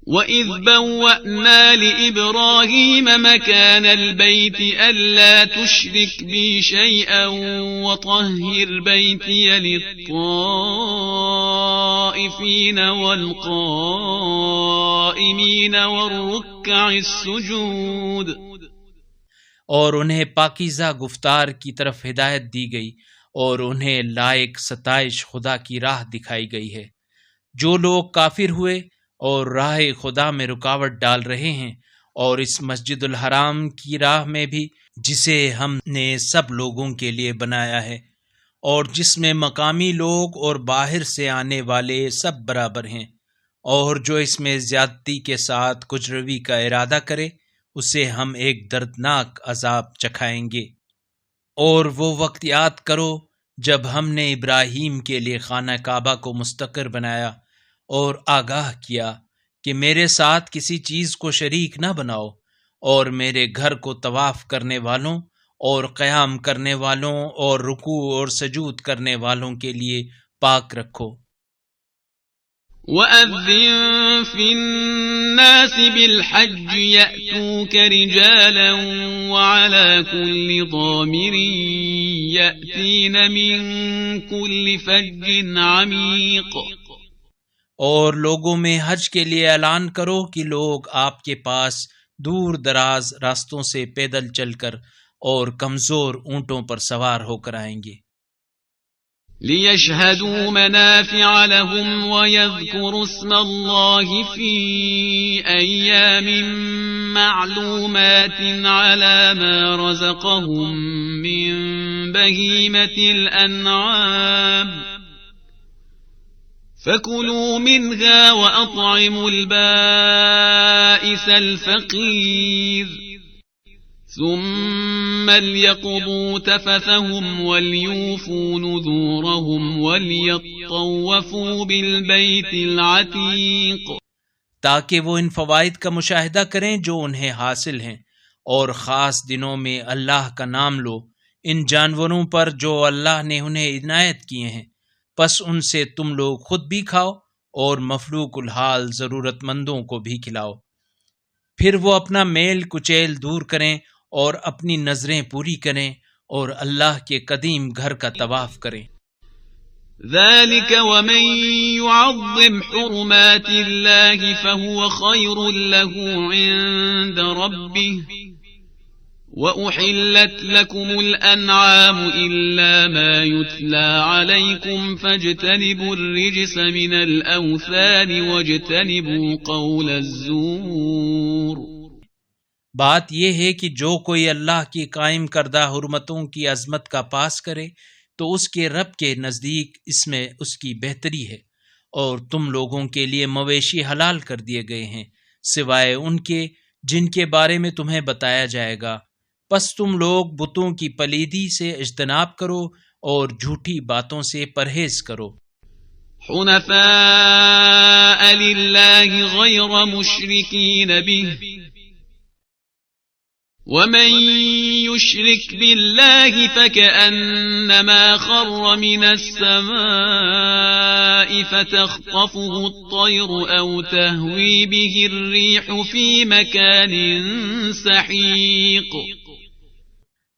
وإذ بوأنا لإبراهيم مكان البيت ألا تشرك بي شيئا وطهر بيتي للطائفين والقائمين والركع السجود. اور انہیں پاکیزہ گفتار کی طرف ہدایت دی گئی اور انہیں لائق ستائش خدا کی راہ دکھائی گئی ہے. جو لوگ کافر ہوئے اور راہ خدا میں رکاوٹ ڈال رہے ہیں، اور اس مسجد الحرام کی راہ میں بھی جسے ہم نے سب لوگوں کے لیے بنایا ہے، اور جس میں مقامی لوگ اور باہر سے آنے والے سب برابر ہیں، اور جو اس میں زیادتی کے ساتھ کچھ روی کا ارادہ کرے اسے ہم ایک دردناک عذاب چکھائیں گے. اور وہ وقت یاد کرو جب ہم نے ابراہیم کے لیے خانہ کعبہ کو مستقر بنایا اور آگاہ کیا کہ میرے ساتھ کسی چیز کو شریک نہ بناؤ، اور میرے گھر کو طواف کرنے والوں اور قیام کرنے والوں اور رکوع اور سجود کرنے والوں کے لیے پاک رکھو. وَأَذِّن فِي النَّاسِ بِالْحَجِّ يَأْتُوكَ رِجَالًا وَعَلَى كُلِّ ضَامِرٍ يَأْتِينَ مِن كُلِّ فَجٍّ عَمِيقٍ. اور لوگوں میں حج کے لیے اعلان کرو کہ لوگ آپ کے پاس دور دراز راستوں سے پیدل چل کر اور کمزور اونٹوں پر سوار ہو کر آئیں گے۔ لِيَشْهَدُوا مَنَافِعَ لَهُمْ وَيَذْكُرُوا اسْمَ اللَّهِ فِي أَيَّامٍ مَّعْلُومَاتٍ عَلَى مَا رَزَقَهُم مِّن بَهِيمَةِ الْأَنْعَامِ فَكُلُوا مِنْهَا وَأَطْعِمُوا الْبَائِسَ الْفَقِيرَ ثم ليقضوا تفثهم وليوفوا نذورهم وليطوفوا بالبيت العتيق، تاکہ وہ ان فوائد کا مشاہدہ کریں جو انہیں حاصل ہیں، اور خاص دنوں میں اللہ کا نام لو ان جانوروں پر جو اللہ نے انہیں عنایت کیے ہیں، پس ان سے تم لوگ خود بھی کھاؤ اور مفلوق الحال ضرورت مندوں کو بھی کھلاؤ۔ پھر وہ اپنا میل کچیل دور کریں اور اپنی نظریں پوری کریں اور اللہ کے قدیم گھر کا طواف کریں۔ ذلك ومن يعظم حرمات الله فهو خير له عند ربه وأحلت لكم الأنعام إلا ما يتلى عليكم فاجتنبوا الرجس من الأوثان واجتنبوا قول الزور۔ بات یہ ہے کہ جو کوئی اللہ کی قائم کردہ حرمتوں کی عظمت کا پاس کرے تو اس کے رب کے نزدیک اس میں اس کی بہتری ہے، اور تم لوگوں کے لیے مویشی حلال کر دیے گئے ہیں سوائے ان کے جن کے بارے میں تمہیں بتایا جائے گا، پس تم لوگ بتوں کی پلیدی سے اجتناب کرو اور جھوٹی باتوں سے پرہیز کرو۔ حنفاء للہ غیر مشرکین به ومن يشرك بالله فكأنما خر من السماء فتخطفه الطير أو تهوي به الريح في مكان سحيق۔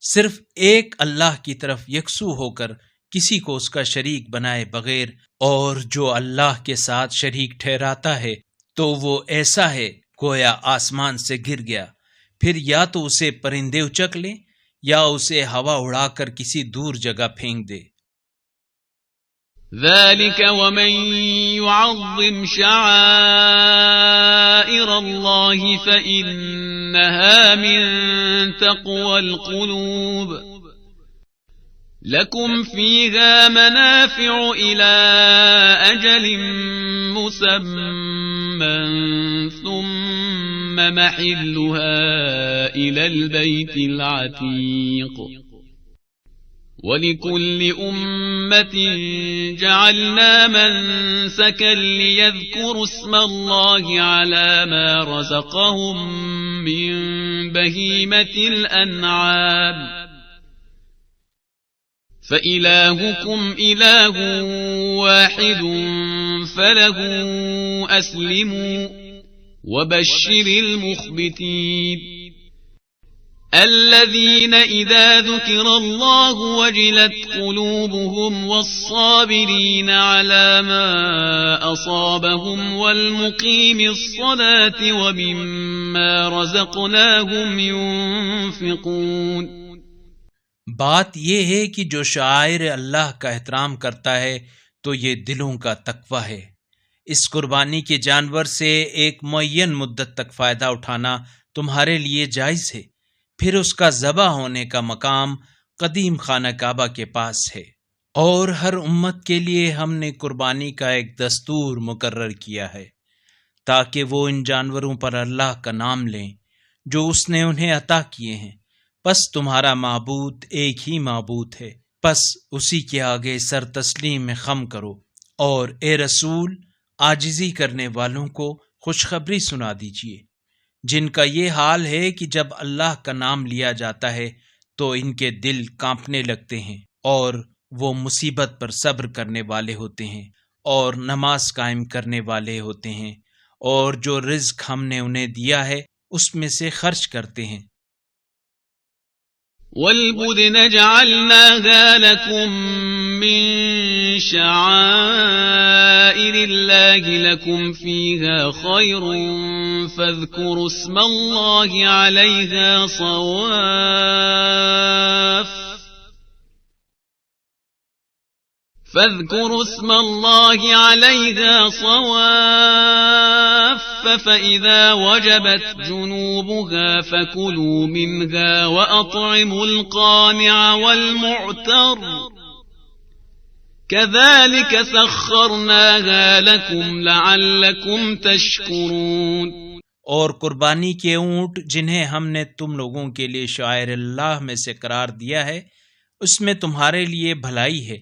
صرف ایک اللہ کی طرف یکسو ہو کر کسی کو اس کا شریک بنائے بغیر، اور جو اللہ کے ساتھ شریک ٹھہراتا ہے تو وہ ایسا ہے گویا آسمان سے گر گیا، پھر یا تو اسے پرندے اچک لیں یا اسے ہوا اڑا کر کسی دور جگہ پھینک دے۔ ذلك ومن يعظم شعائر الله فإنها من تقوى القلوب لكم فيها منافع إلى أجل مسمى ثم محلها إلى البيت العتيق وَلِكُلِّ أُمَّةٍ جَعَلْنَا مَنسَكًا لِيَذْكُرُوا اسْمَ اللَّهِ عَلَى مَا رَزَقَهُم مِّن بَهِيمَةِ الْأَنْعَامِ فَإِلَٰهُكُمْ إِلَٰهٌ وَاحِدٌ فَلَهُ أَسْلِمُوا وَبَشِّرِ الْمُخْبِتِينَ الذين إذا ذكر الله وجلت قلوبهم والصابرين على ما أصابهم والمقيم الصلاة ومما رزقناهم ينفقون۔ بات یہ ہے کہ جو شعائر اللہ کا احترام کرتا ہے تو یہ دلوں کا تقوی ہے۔ اس قربانی کے جانور سے ایک معین مدت تک فائدہ اٹھانا تمہارے لیے جائز ہے، پھر اس کا ذبح ہونے کا مقام قدیم خانہ کعبہ کے پاس ہے، اور ہر امت کے لیے ہم نے قربانی کا ایک دستور مقرر کیا ہے تاکہ وہ ان جانوروں پر اللہ کا نام لیں جو اس نے انہیں عطا کیے ہیں، پس تمہارا معبود ایک ہی معبود ہے، پس اسی کے آگے سر تسلیم میں خم کرو، اور اے رسول عاجزی کرنے والوں کو خوشخبری سنا دیجیے جن کا یہ حال ہے کہ جب اللہ کا نام لیا جاتا ہے تو ان کے دل کانپنے لگتے ہیں، اور وہ مصیبت پر صبر کرنے والے ہوتے ہیں اور نماز قائم کرنے والے ہوتے ہیں، اور جو رزق ہم نے انہیں دیا ہے اس میں سے خرچ کرتے ہیں۔ وَالْبُدْنَ جَعَلْنَاهَا لَكُم من شعائر الله لكم فيها خير فاذكروا اسم الله عليها صواف فإذا وجبت جنوبها فكلوا منها وأطعموا القانع والمعتر كذلك سخرناها لكم لعلكم تشكرون۔ اور قربانی کے اونٹ جنہیں ہم نے تم لوگوں کے لیے شعائر اللہ میں سے قرار دیا ہے، اس میں تمہارے لیے بھلائی ہے،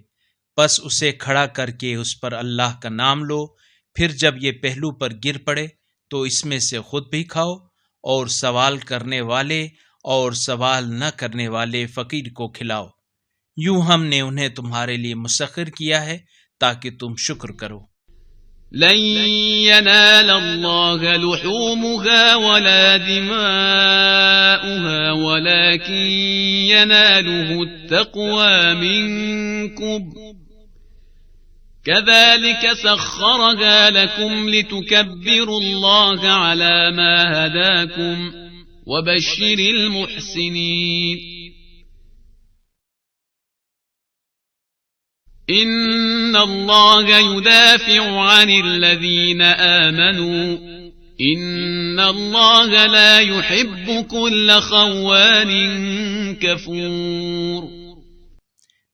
بس اسے کھڑا کر کے اس پر اللہ کا نام لو، پھر جب یہ پہلو پر گر پڑے تو اس میں سے خود بھی کھاؤ، اور سوال کرنے والے اور سوال نہ کرنے والے فقیر کو کھلاؤ۔ یوں ہم نے انہیں تمہارے لیے مسخر کیا ہے تاکہ تم شکر کرو۔ لن ينال الله لحومها ولا دماؤها ولكن يناله التقوى منكم كذلك سخرها لكم لتكبروا الله على ما هداكم وبشر المحسنين۔ ان اللہ يدافع عن الذین آمنوا ان اللہ لا يحب كل خوان کفور۔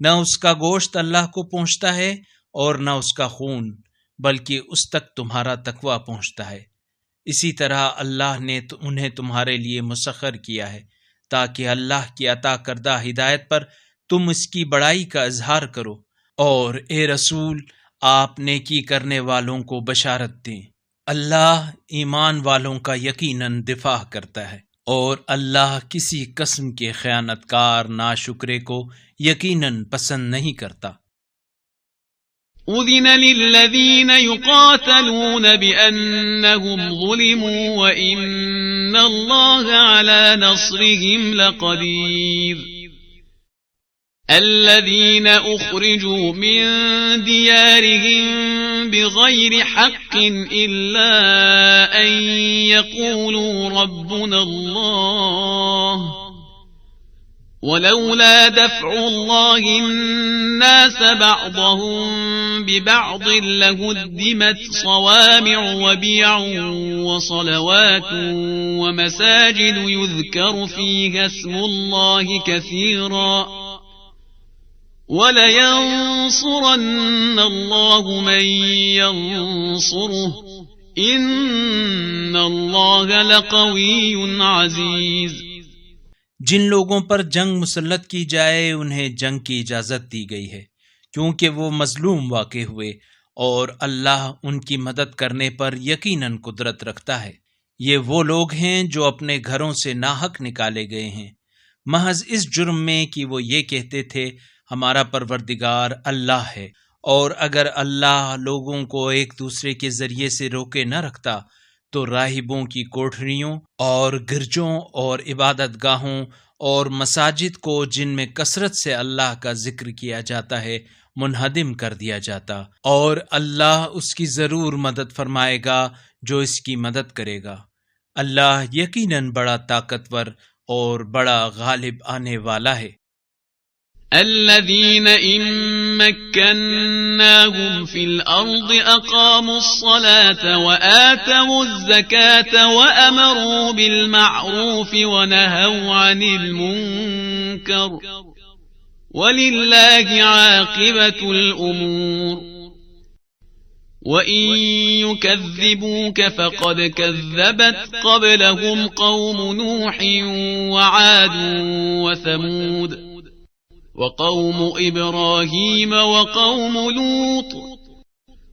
نہ اس کا گوشت اللہ کو پہنچتا ہے اور نہ اس کا خون، بلکہ اس تک تمہارا تقوی پہنچتا ہے۔ اسی طرح اللہ نے انہیں تمہارے لیے مسخر کیا ہے تاکہ اللہ کی عطا کردہ ہدایت پر تم اس کی بڑائی کا اظہار کرو، اور اے رسول آپ نیکی کرنے والوں کو بشارت دیں۔ اللہ ایمان والوں کا یقیناً دفاع کرتا ہے، اور اللہ کسی قسم کے خیانت کار ناشکرے کو یقیناً پسند نہیں کرتا۔ اذن للذین یقاتلون بأنہم ظلموا وإن اللہ علی نصرهم لقدیر۔ الذين أخرجوا من ديارهم بغير حق إلا أن يقولوا ربنا الله ولولا دفع الله الناس بعضهم ببعض لهدمت صوامع وبيع وصلوات ومساجد يذكر فيها اسم الله كثيرا وَلَيَنصُرَنَّ اللَّهُ مَن يَنصُرُهُ إِنَّ اللَّهَ لَقَوِيٌّ عَزِيزٌ۔ جن لوگوں پر جنگ مسلط کی جائے انہیں جنگ کی اجازت دی گئی ہے، کیونکہ وہ مظلوم واقع ہوئے، اور اللہ ان کی مدد کرنے پر یقیناً قدرت رکھتا ہے۔ یہ وہ لوگ ہیں جو اپنے گھروں سے ناحق نکالے گئے ہیں، محض اس جرم میں کہ وہ یہ کہتے تھے ہمارا پروردگار اللہ ہے، اور اگر اللہ لوگوں کو ایک دوسرے کے ذریعے سے روکے نہ رکھتا تو راہبوں کی کوٹھریوں اور گرجوں اور عبادت گاہوں اور مساجد کو جن میں کثرت سے اللہ کا ذکر کیا جاتا ہے منہدم کر دیا جاتا، اور اللہ اس کی ضرور مدد فرمائے گا جو اس کی مدد کرے گا۔ اللہ یقیناً بڑا طاقتور اور بڑا غالب آنے والا ہے۔ الذين إن مكناهم في الأرض أقاموا الصلاة وآتوا الزكاة وأمروا بالمعروف ونهوا عن المنكر ولله عاقبة الأمور وإن يكذبوك فقد كذبت قبلهم قوم نوح وعاد وثمود وقوم إبراهيم وقوم لوط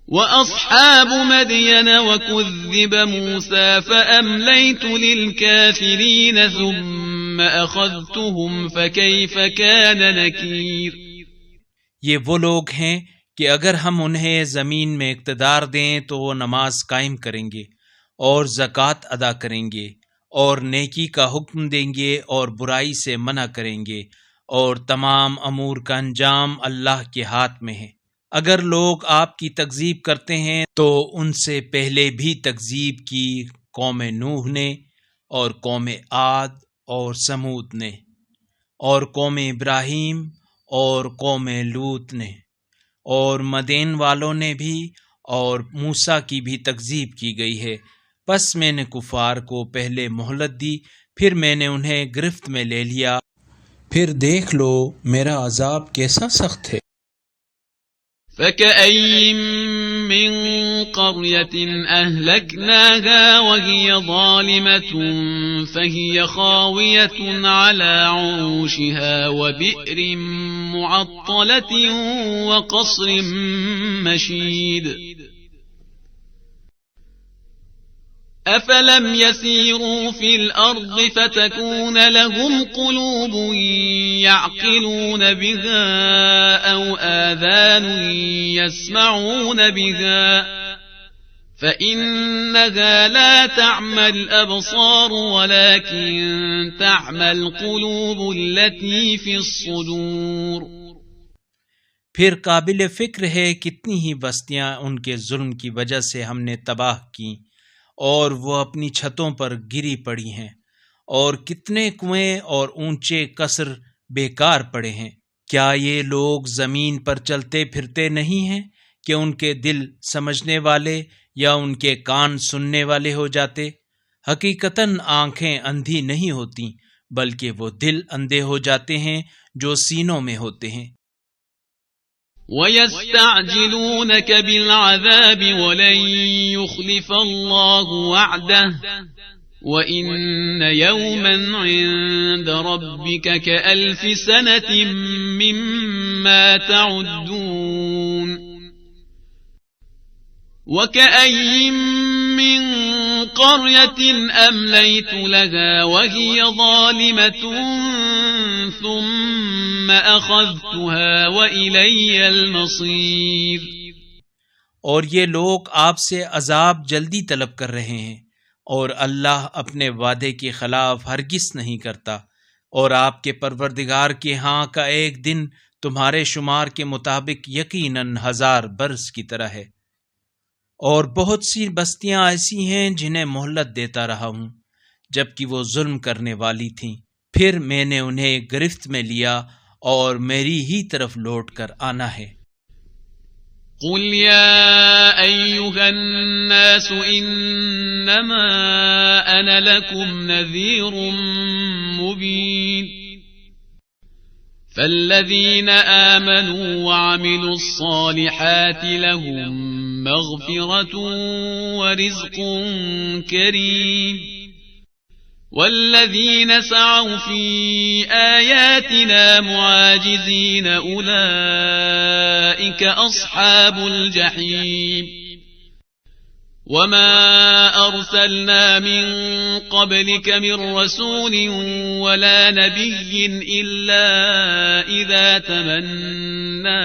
وأصحاب مدين وكذب موسى فأمليت للكافرين ثم أخذتهم فكيف كان نكير۔ یہ وہ لوگ ہیں کہ اگر ہم انہیں زمین میں اقتدار دیں تو وہ نماز قائم کریں گے اور زکوٰۃ ادا کریں گے اور نیکی کا حکم دیں گے اور برائی سے منع کریں گے اور تمام امور کا انجام اللہ کے ہاتھ میں ہے۔ اگر لوگ آپ کی تکذیب کرتے ہیں تو ان سے پہلے بھی تکذیب کی قوم نوح نے اور قوم عاد اور سمود نے اور قوم ابراہیم اور قوم لوط نے اور مدین والوں نے بھی اور موسیٰ کی بھی تکذیب کی گئی ہے۔ پس میں نے کفار کو پہلے مہلت دی، پھر میں نے انہیں گرفت میں لے لیا، پھر دیکھ لو میرا عذاب کیسا سخت ہے۔ فكأين من قرية أهلكناها وهي ظالمة فهي خاوية على عروشها وبئر معطلة وقصر مشيد أفلم يسيروا في الأرض فتكون لهم قلوب يعقلون بها أو آذان يسمعون بها فإنها لا تعمى الأبصار ولكن تعمى القلوب التي في الصدور۔ پھر قابل فکر ہے کتنی ہی بستیاں ان کے ظلم کی وجہ سے ہم نے تباہ کی اور وہ اپنی چھتوں پر گری پڑی ہیں، اور کتنے کنویں اور اونچے قصر بیکار پڑے ہیں۔ کیا یہ لوگ زمین پر چلتے پھرتے نہیں ہیں کہ ان کے دل سمجھنے والے یا ان کے کان سننے والے ہو جاتے؟ حقیقتاً آنکھیں اندھی نہیں ہوتی بلکہ وہ دل اندھے ہو جاتے ہیں جو سینوں میں ہوتے ہیں۔ وَيَسْتَعْجِلُونَكَ بِالْعَذَابِ وَلَن يُخْلِفَ اللَّهُ وَعْدَهُ وَإِنَّ يَوْمًا عِندَ رَبِّكَ كَأَلْفِ سَنَةٍ مِّمَّا تَعُدُّونَ وَكَأَيِّن مِّن قَرْيَةٍ أَمْلَيْتُ لَهَا وَهِيَ ظَالِمَةٌ ثُمَّ أَخَذْتُهَا وَإِلَيَّ الْمَصِيرُ۔ اور یہ لوگ آپ سے عذاب جلدی طلب کر رہے ہیں، اور اللہ اپنے وعدے کے خلاف ہرگز نہیں کرتا، اور آپ کے پروردگار کے ہاں کا ایک دن تمہارے شمار کے مطابق یقیناً 1000 برس کی طرح ہے۔ اور بہت سی بستیاں ایسی ہیں جنہیں مہلت دیتا رہا ہوں جبکہ وہ ظلم کرنے والی تھیں، پھر میں نے انہیں گرفت میں لیا اور میری ہی طرف لوٹ کر آنا ہے۔ قل يا أيها الناس إنما أنا لكم نذير مبين فالذين آمنوا وعملوا الصالحات لهم مغفرة ورزق كريم والذين سعوا في آياتنا معاجزين أولئك أصحاب الجحيم وما أرسلنا من قبلك من رسول ولا نبي إلا إذا تمنى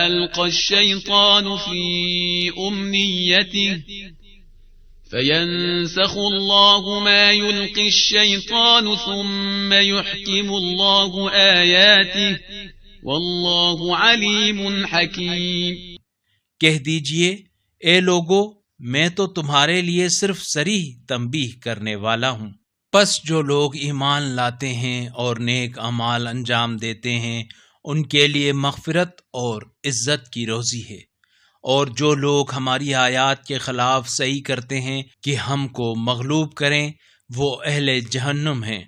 ألقى الشيطان في أمنيته فينسخ الله ما يلقي الشيطان ثم يحكم الله آياته والله عليم حكيم۔ کہہ دیجئے اے لوگو، میں تو تمہارے لیے صرف صریح تنبیہ کرنے والا ہوں۔ پس جو لوگ ایمان لاتے ہیں اور نیک اعمال انجام دیتے ہیں ان کے لیے مغفرت اور عزت کی روزی ہے، اور جو لوگ ہماری آیات کے خلاف صحیح کرتے ہیں کہ ہم کو مغلوب کریں وہ اہل جہنم ہیں۔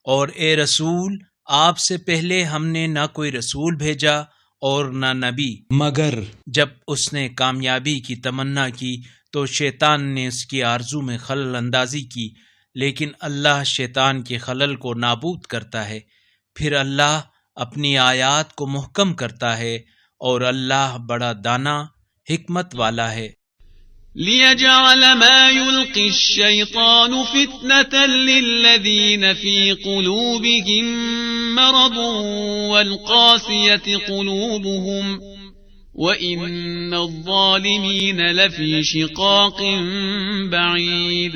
اور اے رسول، آپ سے پہلے ہم نے نہ کوئی رسول بھیجا اور نہ نبی، مگر جب اس نے کامیابی کی تمنا کی تو شیطان نے اس کی آرزو میں خلل اندازی کی، لیکن اللہ شیطان کے خلل کو نابود کرتا ہے، پھر اللہ اپنی آیات کو محکم کرتا ہے، اور اللہ بڑا دانا حکمت والا ہے۔ لِيَجْعَلَ مَا يُلْقِي الشَّيْطَانُ فِتْنَةً لِّلَّذِينَ فِي قُلُوبِهِم مَّرَضٌ وَالْقَاسِيَةِ قُلُوبُهُمْ وَإِنَّ الظَّالِمِينَ لَفِي شِقَاقٍ بَعِيدٍ۔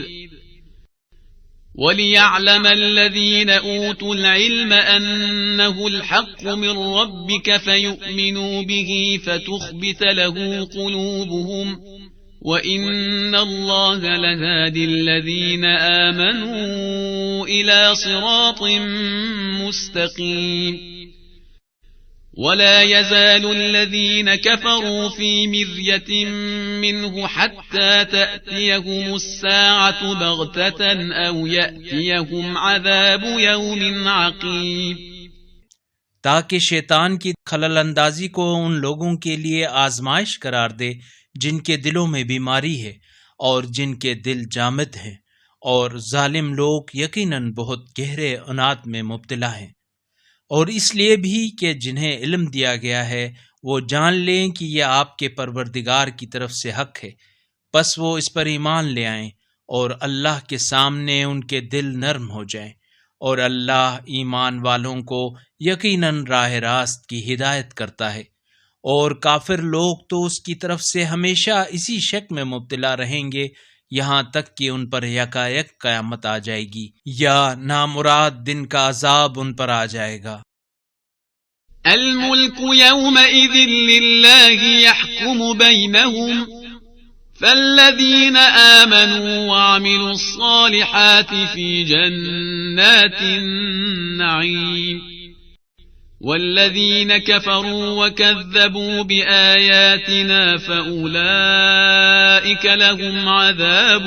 وَلِيَعْلَمَ الَّذِينَ أُوتُوا الْعِلْمَ أَنَّهُ الْحَقُّ مِنْ رَبِّكَ فَيُؤْمِنُوا بِهِ فَتُخْبِتَ لَهُ قُلُوبُهُمْ وَإِنَّ اللَّهَ لَهَادِي الَّذِينَ آمَنُوا إِلَى صِرَاطٍ مُسْتَقِيمٍ ولا يزال الذين كفروا في مرية منه حتى تأتيهم الساعة بغتة أو يأتيهم عذاب يوم عقيم، تاکہ شیطان کی خلل اندازی کو ان لوگوں کے لیے آزمائش قرار دے جن کے دلوں میں بیماری ہے اور جن کے دل جامد ہیں، اور ظالم لوگ یقیناً بہت گہرے عناد میں مبتلا ہیں، اور اس لیے بھی کہ جنہیں علم دیا گیا ہے وہ جان لیں کہ یہ آپ کے پروردگار کی طرف سے حق ہے، پس وہ اس پر ایمان لے آئیں اور اللہ کے سامنے ان کے دل نرم ہو جائیں، اور اللہ ایمان والوں کو یقیناً راہ راست کی ہدایت کرتا ہے، اور کافر لوگ تو اس کی طرف سے ہمیشہ اسی شک میں مبتلا رہیں گے یہاں تک کہ ان پر یکایک قیامت آ جائے گی یا نامراد دن کا عذاب ان پر آ جائے گا۔ الملك يومئذ لله يحكم بينهم فالذين آمنوا وعملوا الصالحات في جنات النعيم والذين كفروا وكذبوا بآياتنا فأولئك لهم عذاب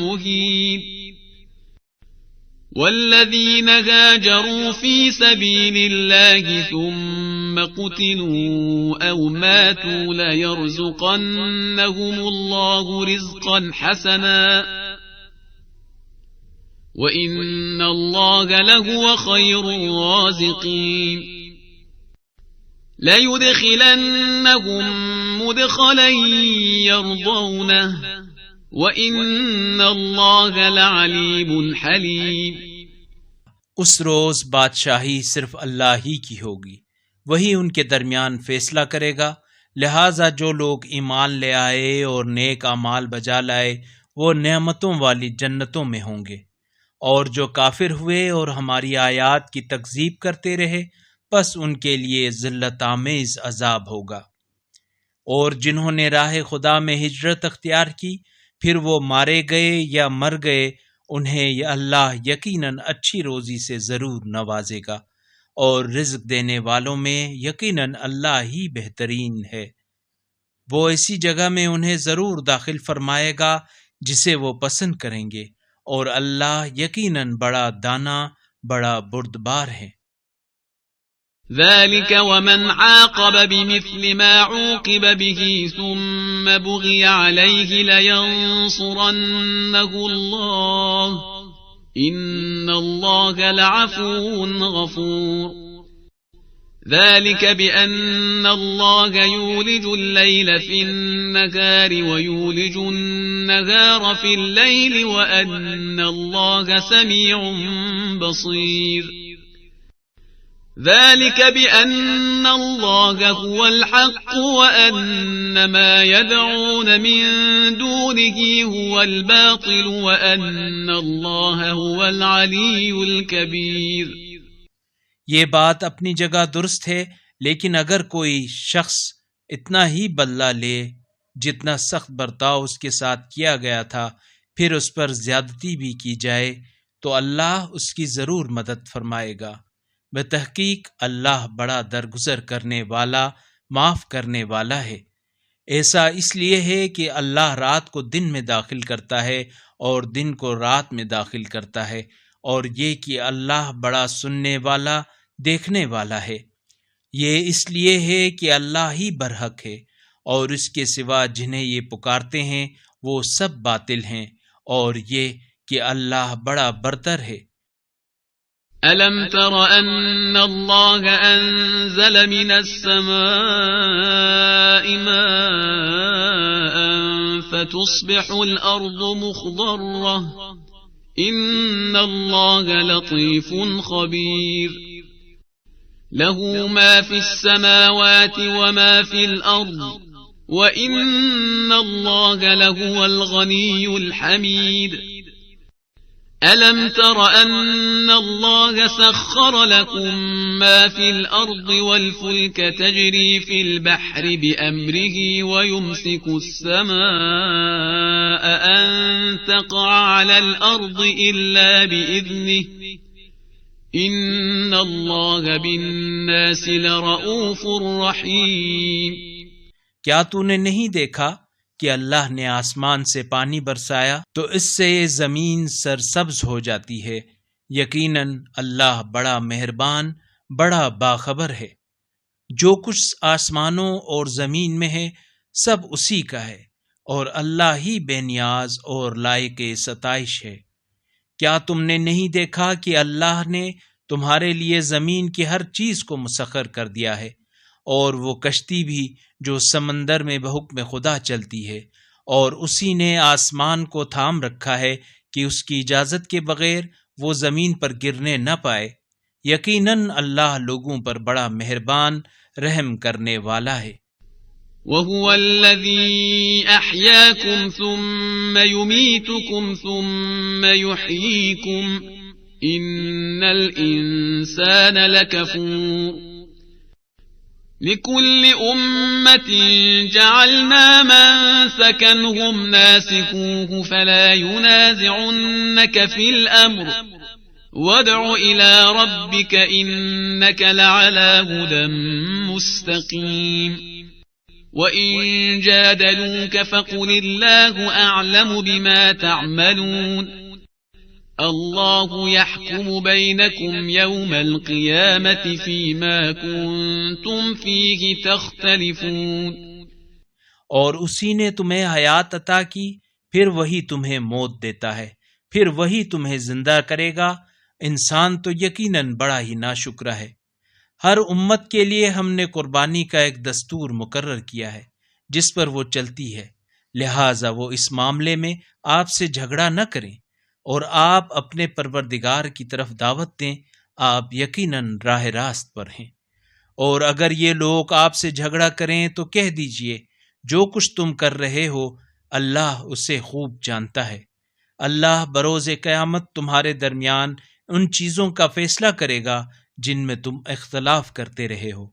مهين والذين هاجروا في سبيل الله ثم قتلوا أو ماتوا ليرزقنهم الله رزقا حسنا وإن الله لهو خير الرازقين ليدخلنهم مدخلا يرضونه وَإِنَّ اللَّهَ لَعَلِيمٌ حَلِيمٌ۔ اس روز بادشاہی صرف اللہ ہی کی ہوگی، وہی ان کے درمیان فیصلہ کرے گا، لہٰذا جو لوگ ایمان لے آئے اور نیک اعمال بجا لائے وہ نعمتوں والی جنتوں میں ہوں گے، اور جو کافر ہوئے اور ہماری آیات کی تکذیب کرتے رہے پس ان کے لیے ذلت آمیز عذاب ہوگا۔ اور جنہوں نے راہ خدا میں ہجرت اختیار کی پھر وہ مارے گئے یا مر گئے انہیں اللہ یقیناً اچھی روزی سے ضرور نوازے گا، اور رزق دینے والوں میں یقیناً اللہ ہی بہترین ہے۔ وہ ایسی جگہ میں انہیں ضرور داخل فرمائے گا جسے وہ پسند کریں گے، اور اللہ یقیناً بڑا دانا بڑا بردبار ہے۔ ذلك ومن عاقب بمثل ما عوقب به ثم بغي عليه لينصرنه الله إن الله لعفو غفور ذلك بأن الله يولج الليل في النهار ويولج النهار في الليل وأن الله سميع بصير ذلك بأن الله هو الحق وأن ما يدعون من دونه هو الباطل وأن الله هو العلي الكبير۔ یہ بات اپنی جگہ درست ہے، لیکن اگر کوئی شخص اتنا ہی بدلہ لے جتنا سخت برتاؤ اس کے ساتھ کیا گیا تھا پھر اس پر زیادتی بھی کی جائے تو اللہ اس کی ضرور مدد فرمائے گا۔ بتحقیق اللہ بڑا درگزر کرنے والا معاف کرنے والا ہے۔ ایسا اس لیے ہے کہ اللہ رات کو دن میں داخل کرتا ہے اور دن کو رات میں داخل کرتا ہے، اور یہ کہ اللہ بڑا سننے والا دیکھنے والا ہے۔ یہ اس لیے ہے کہ اللہ ہی برحق ہے، اور اس کے سوا جنہیں یہ پکارتے ہیں وہ سب باطل ہیں، اور یہ کہ اللہ بڑا برتر ہے۔ أَلَمْ تَرَ أَنَّ اللَّهَ أَنزَلَ مِنَ السَّمَاءِ مَاءً فَتُصْبِحُ الْأَرْضُ مُخْضَرَّةً إِنَّ اللَّهَ لَطِيفٌ خَبِيرٌ لَهُ مَا فِي السَّمَاوَاتِ وَمَا فِي الْأَرْضِ وَإِنَّ اللَّهَ لَهُوَ الْغَنِيُّ الْحَمِيدُ ألم تر أن الله سخر لكم ما في الأرض والفلك تجري في البحر بأمره ويمسك السماء أن تقع على الأرض إلا بإذنه إن الله بالناس لرؤوف رحيم۔ کیا تو نے نہیں دیکھا کہ اللہ نے آسمان سے پانی برسایا تو اس سے یہ زمین سرسبز ہو جاتی ہے؟ یقیناً اللہ بڑا مہربان، بڑا باخبر ہے۔ جو کچھ آسمانوں اور زمین میں ہے سب اسی کا ہے، اور اللہ ہی بے نیاز اور لائق ستائش ہے۔ کیا تم نے نہیں دیکھا کہ اللہ نے تمہارے لیے زمین کی ہر چیز کو مسخر کر دیا ہے، اور وہ کشتی بھی جو سمندر میں بحکم خدا چلتی ہے، اور اسی نے آسمان کو تھام رکھا ہے کہ اس کی اجازت کے بغیر وہ زمین پر گرنے نہ پائے۔ یقیناً اللہ لوگوں پر بڑا مہربان، رحم کرنے والا ہے۔ وَهُوَ الَّذِي أَحْيَاكُمْ ثُمَّ يُمِيتُكُمْ ثُمَّ يُحْيِيكُمْ إِنَّ الْإِنسَانَ لَكَفُورٌ۔ لِكُلِّ أُمَّةٍ جَعَلْنَا مَنسَكًا نَاسِكُوهُ فَلَا يُنَازِعُنَّكَ فِي الْأَمْرِ وَادْعُ إِلَى رَبِّكَ إِنَّكَ لَعَلَى هُدًى مُسْتَقِيمٍ۔ وَإِن جَادَلُوكَ فَقُلِ اللَّهُ أَعْلَمُ بِمَا تَعْمَلُونَ اللہ يحکم بینکم یوم القیامة فیما کنتم فیہ تختلفون۔ اور اسی نے تمہیں حیات عطا کی، پھر وہی تمہیں موت دیتا ہے، پھر وہی تمہیں زندہ کرے گا۔ انسان تو یقیناً بڑا ہی ناشکرا ہے۔ ہر امت کے لیے ہم نے قربانی کا ایک دستور مقرر کیا ہے جس پر وہ چلتی ہے، لہٰذا وہ اس معاملے میں آپ سے جھگڑا نہ کریں، اور آپ اپنے پروردگار کی طرف دعوت دیں، آپ یقیناً راہ راست پر ہیں۔ اور اگر یہ لوگ آپ سے جھگڑا کریں تو کہہ دیجئے جو کچھ تم کر رہے ہو اللہ اسے خوب جانتا ہے۔ اللہ بروز قیامت تمہارے درمیان ان چیزوں کا فیصلہ کرے گا جن میں تم اختلاف کرتے رہے ہو۔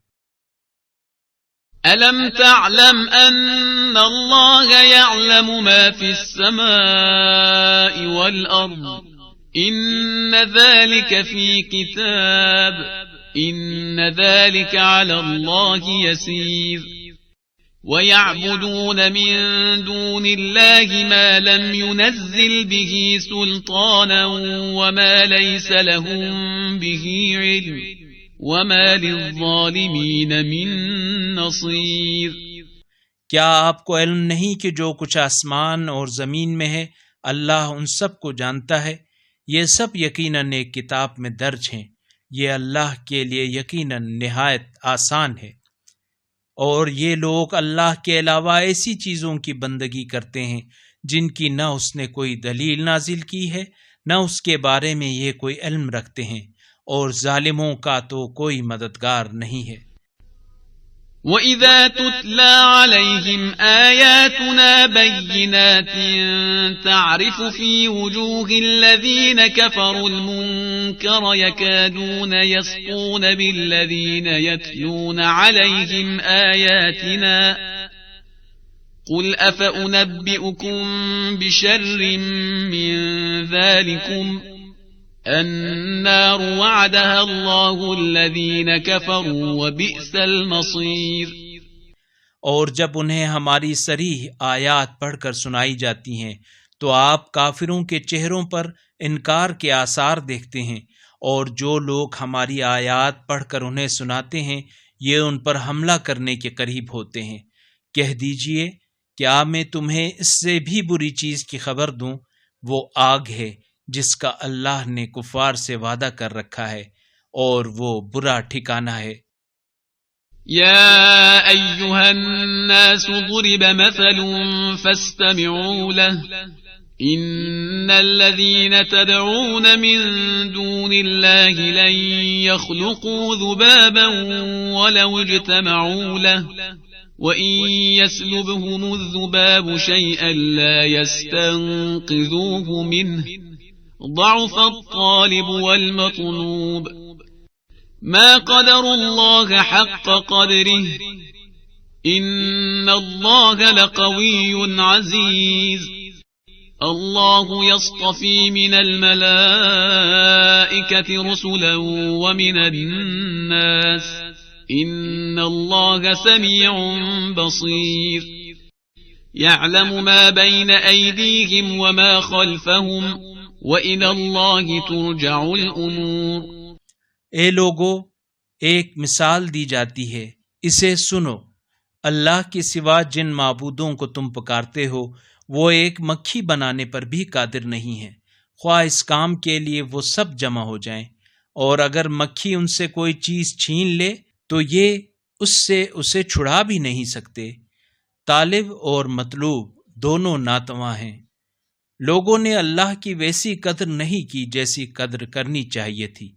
أَلَمْ تَعْلَمْ أَنَّ اللَّهَ يَعْلَمُ مَا فِي السَّمَاءِ وَالْأَرْضِ إِنَّ ذَلِكَ فِي كِتَابٍ إِنَّ ذَلِكَ عَلَى اللَّهِ يَسِيرٌ۔ وَيَعْبُدُونَ مِن دُونِ اللَّهِ مَا لَمْ يُنَزِّلْ بِهِ سُلْطَانًا وَمَا لَيْسَ لَهُم بِهِ عِلْمٌ وَمَا لِلظَّالِمِينَ مِن نَصِيرٍ۔ کیا آپ کو علم نہیں کہ جو کچھ آسمان اور زمین میں ہے اللہ ان سب کو جانتا ہے؟ یہ سب یقیناً ایک کتاب میں درج ہیں، یہ اللہ کے لیے یقیناً نہایت آسان ہے۔ اور یہ لوگ اللہ کے علاوہ ایسی چیزوں کی بندگی کرتے ہیں جن کی نہ اس نے کوئی دلیل نازل کی ہے، نہ اس کے بارے میں یہ کوئی علم رکھتے ہیں، اور ظالموں کا تو کوئی مددگار نہیں ہے۔ وَإِذَا تُتْلَى عَلَيْهِمْ آيَاتُنَا بَيِّنَاتٍ تَعْرِفُ فِي وُجُوهِ الَّذِينَ كَفَرُوا الْمُنكَرَ يَكَادُونَ يَسْطُونَ بِالَّذِينَ يَتْلُونَ عَلَيْهِمْ آيَاتِنَا قُلْ أَفَأُنَبِّئُكُم بِشَرٍّ مِّن ذَلِكُمْ النار وعدها الله الذين كفروا وبئس المصير۔ اور جب انہیں ہماری صریح آیات پڑھ کر سنائی جاتی ہیں تو آپ کافروں کے چہروں پر انکار کے آثار دیکھتے ہیں، اور جو لوگ ہماری آیات پڑھ کر انہیں سناتے ہیں یہ ان پر حملہ کرنے کے قریب ہوتے ہیں۔ کہہ دیجئے کیا میں تمہیں اس سے بھی بری چیز کی خبر دوں؟ وہ آگ ہے جس کا اللہ نے کفار سے وعدہ کر رکھا ہے، اور وہ برا ٹھکانہ ہے۔ یا ایہا الناس ضرب مثل فاستمعوا له ان الذین تدعون من دون اللہ لن يخلقوا ذبابا ولو اجتمعوا له وَإِن يَسْلُبْهُمُ الذُّبَابُ شَيْئًا لَا يَسْتَنقِذُوهُ مِنْهُ ضعف الطالب والمطلوب ما قدر الله حق قدره إن الله لقوي عزيز الله يصطفي من الملائكة رسلا ومن الناس إن الله سميع بصير يعلم ما بين أيديهم وما خلفهم وإلى الله ترجع الأمور. اے لوگو، ایک مثال دی جاتی ہے، اسے سنو. اللہ کے سوا جن معبودوں کو تم پکارتے ہو وہ ایک مکھی بنانے پر بھی قادر نہیں ہے، خواہ اس کام کے لیے وہ سب جمع ہو جائیں، اور اگر مکھی ان سے کوئی چیز چھین لے تو یہ اس سے اسے چھڑا بھی نہیں سکتے. طالب اور مطلوب دونوں ناتواں ہیں. لوگوں نے اللہ کی ویسی قدر نہیں کی جیسی قدر کرنی چاہیے تھی.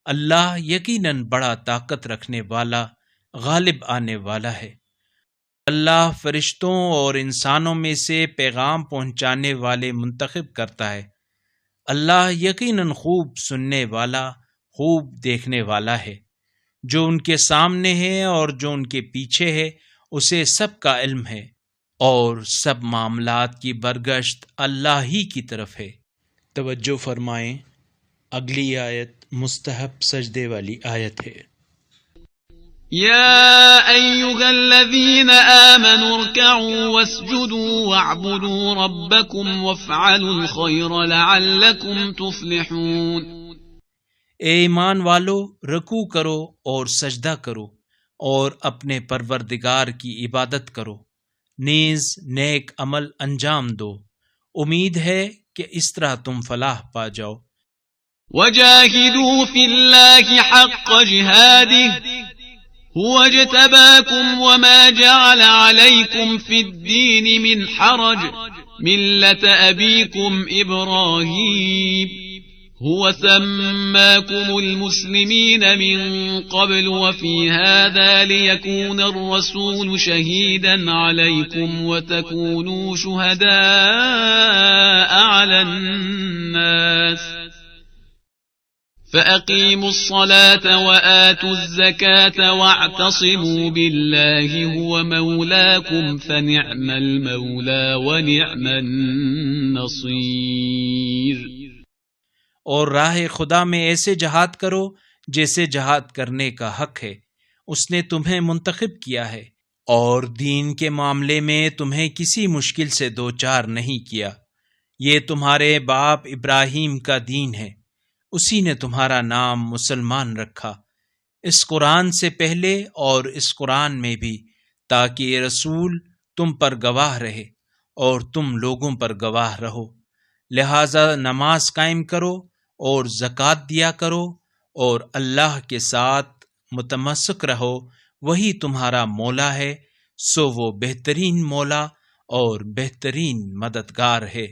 اللہ یقیناً بڑا طاقت رکھنے والا، غالب آنے والا ہے. اللہ فرشتوں اور انسانوں میں سے پیغام پہنچانے والے منتخب کرتا ہے. اللہ یقیناً خوب سننے والا، خوب دیکھنے والا ہے. جو ان کے سامنے ہے اور جو ان کے پیچھے ہے اسے سب کا علم ہے، اور سب معاملات کی برگشت اللہ ہی کی طرف ہے. توجہ فرمائیں، اگلی آیت مستحب سجدے والی آیت ہے. يا أيها الذين آمنوا اركعوا واسجدوا واعبدوا ربكم وافعلوا الخير لعلكم تفلحون. اے ایمان والو، رکوع کرو اور سجدہ کرو اور اپنے پروردگار کی عبادت کرو، نیز نیک عمل انجام دو، امید ہے کہ اس طرح تم فلاح پا جاؤ. وجاهدوا في الله حق جهاده هو اجتباكم وما جعل عليكم في الدين من حرج ملة أبيكم إبراهيم هو سماكم المسلمين من قبل وفي هذا ليكون الرسول شهيدا عليكم وتكونوا شهداء على الناس فأقيموا الصلاة وآتوا الزكاة واعتصموا بالله هو مولاكم فنعم المولى ونعم النصير. اور راہ خدا میں ایسے جہاد کرو جیسے جہاد کرنے کا حق ہے. اس نے تمہیں منتخب کیا ہے اور دین کے معاملے میں تمہیں کسی مشکل سے دوچار نہیں کیا. یہ تمہارے باپ ابراہیم کا دین ہے، اسی نے تمہارا نام مسلمان رکھا، اس قرآن سے پہلے اور اس قرآن میں بھی، تاکہ یہ رسول تم پر گواہ رہے اور تم لوگوں پر گواہ رہو. لہذا نماز قائم کرو اور زکوٰۃ دیا کرو اور اللہ کے ساتھ متمسک رہو، وہی تمہارا مولا ہے، سو وہ بہترین مولا اور بہترین مددگار ہے.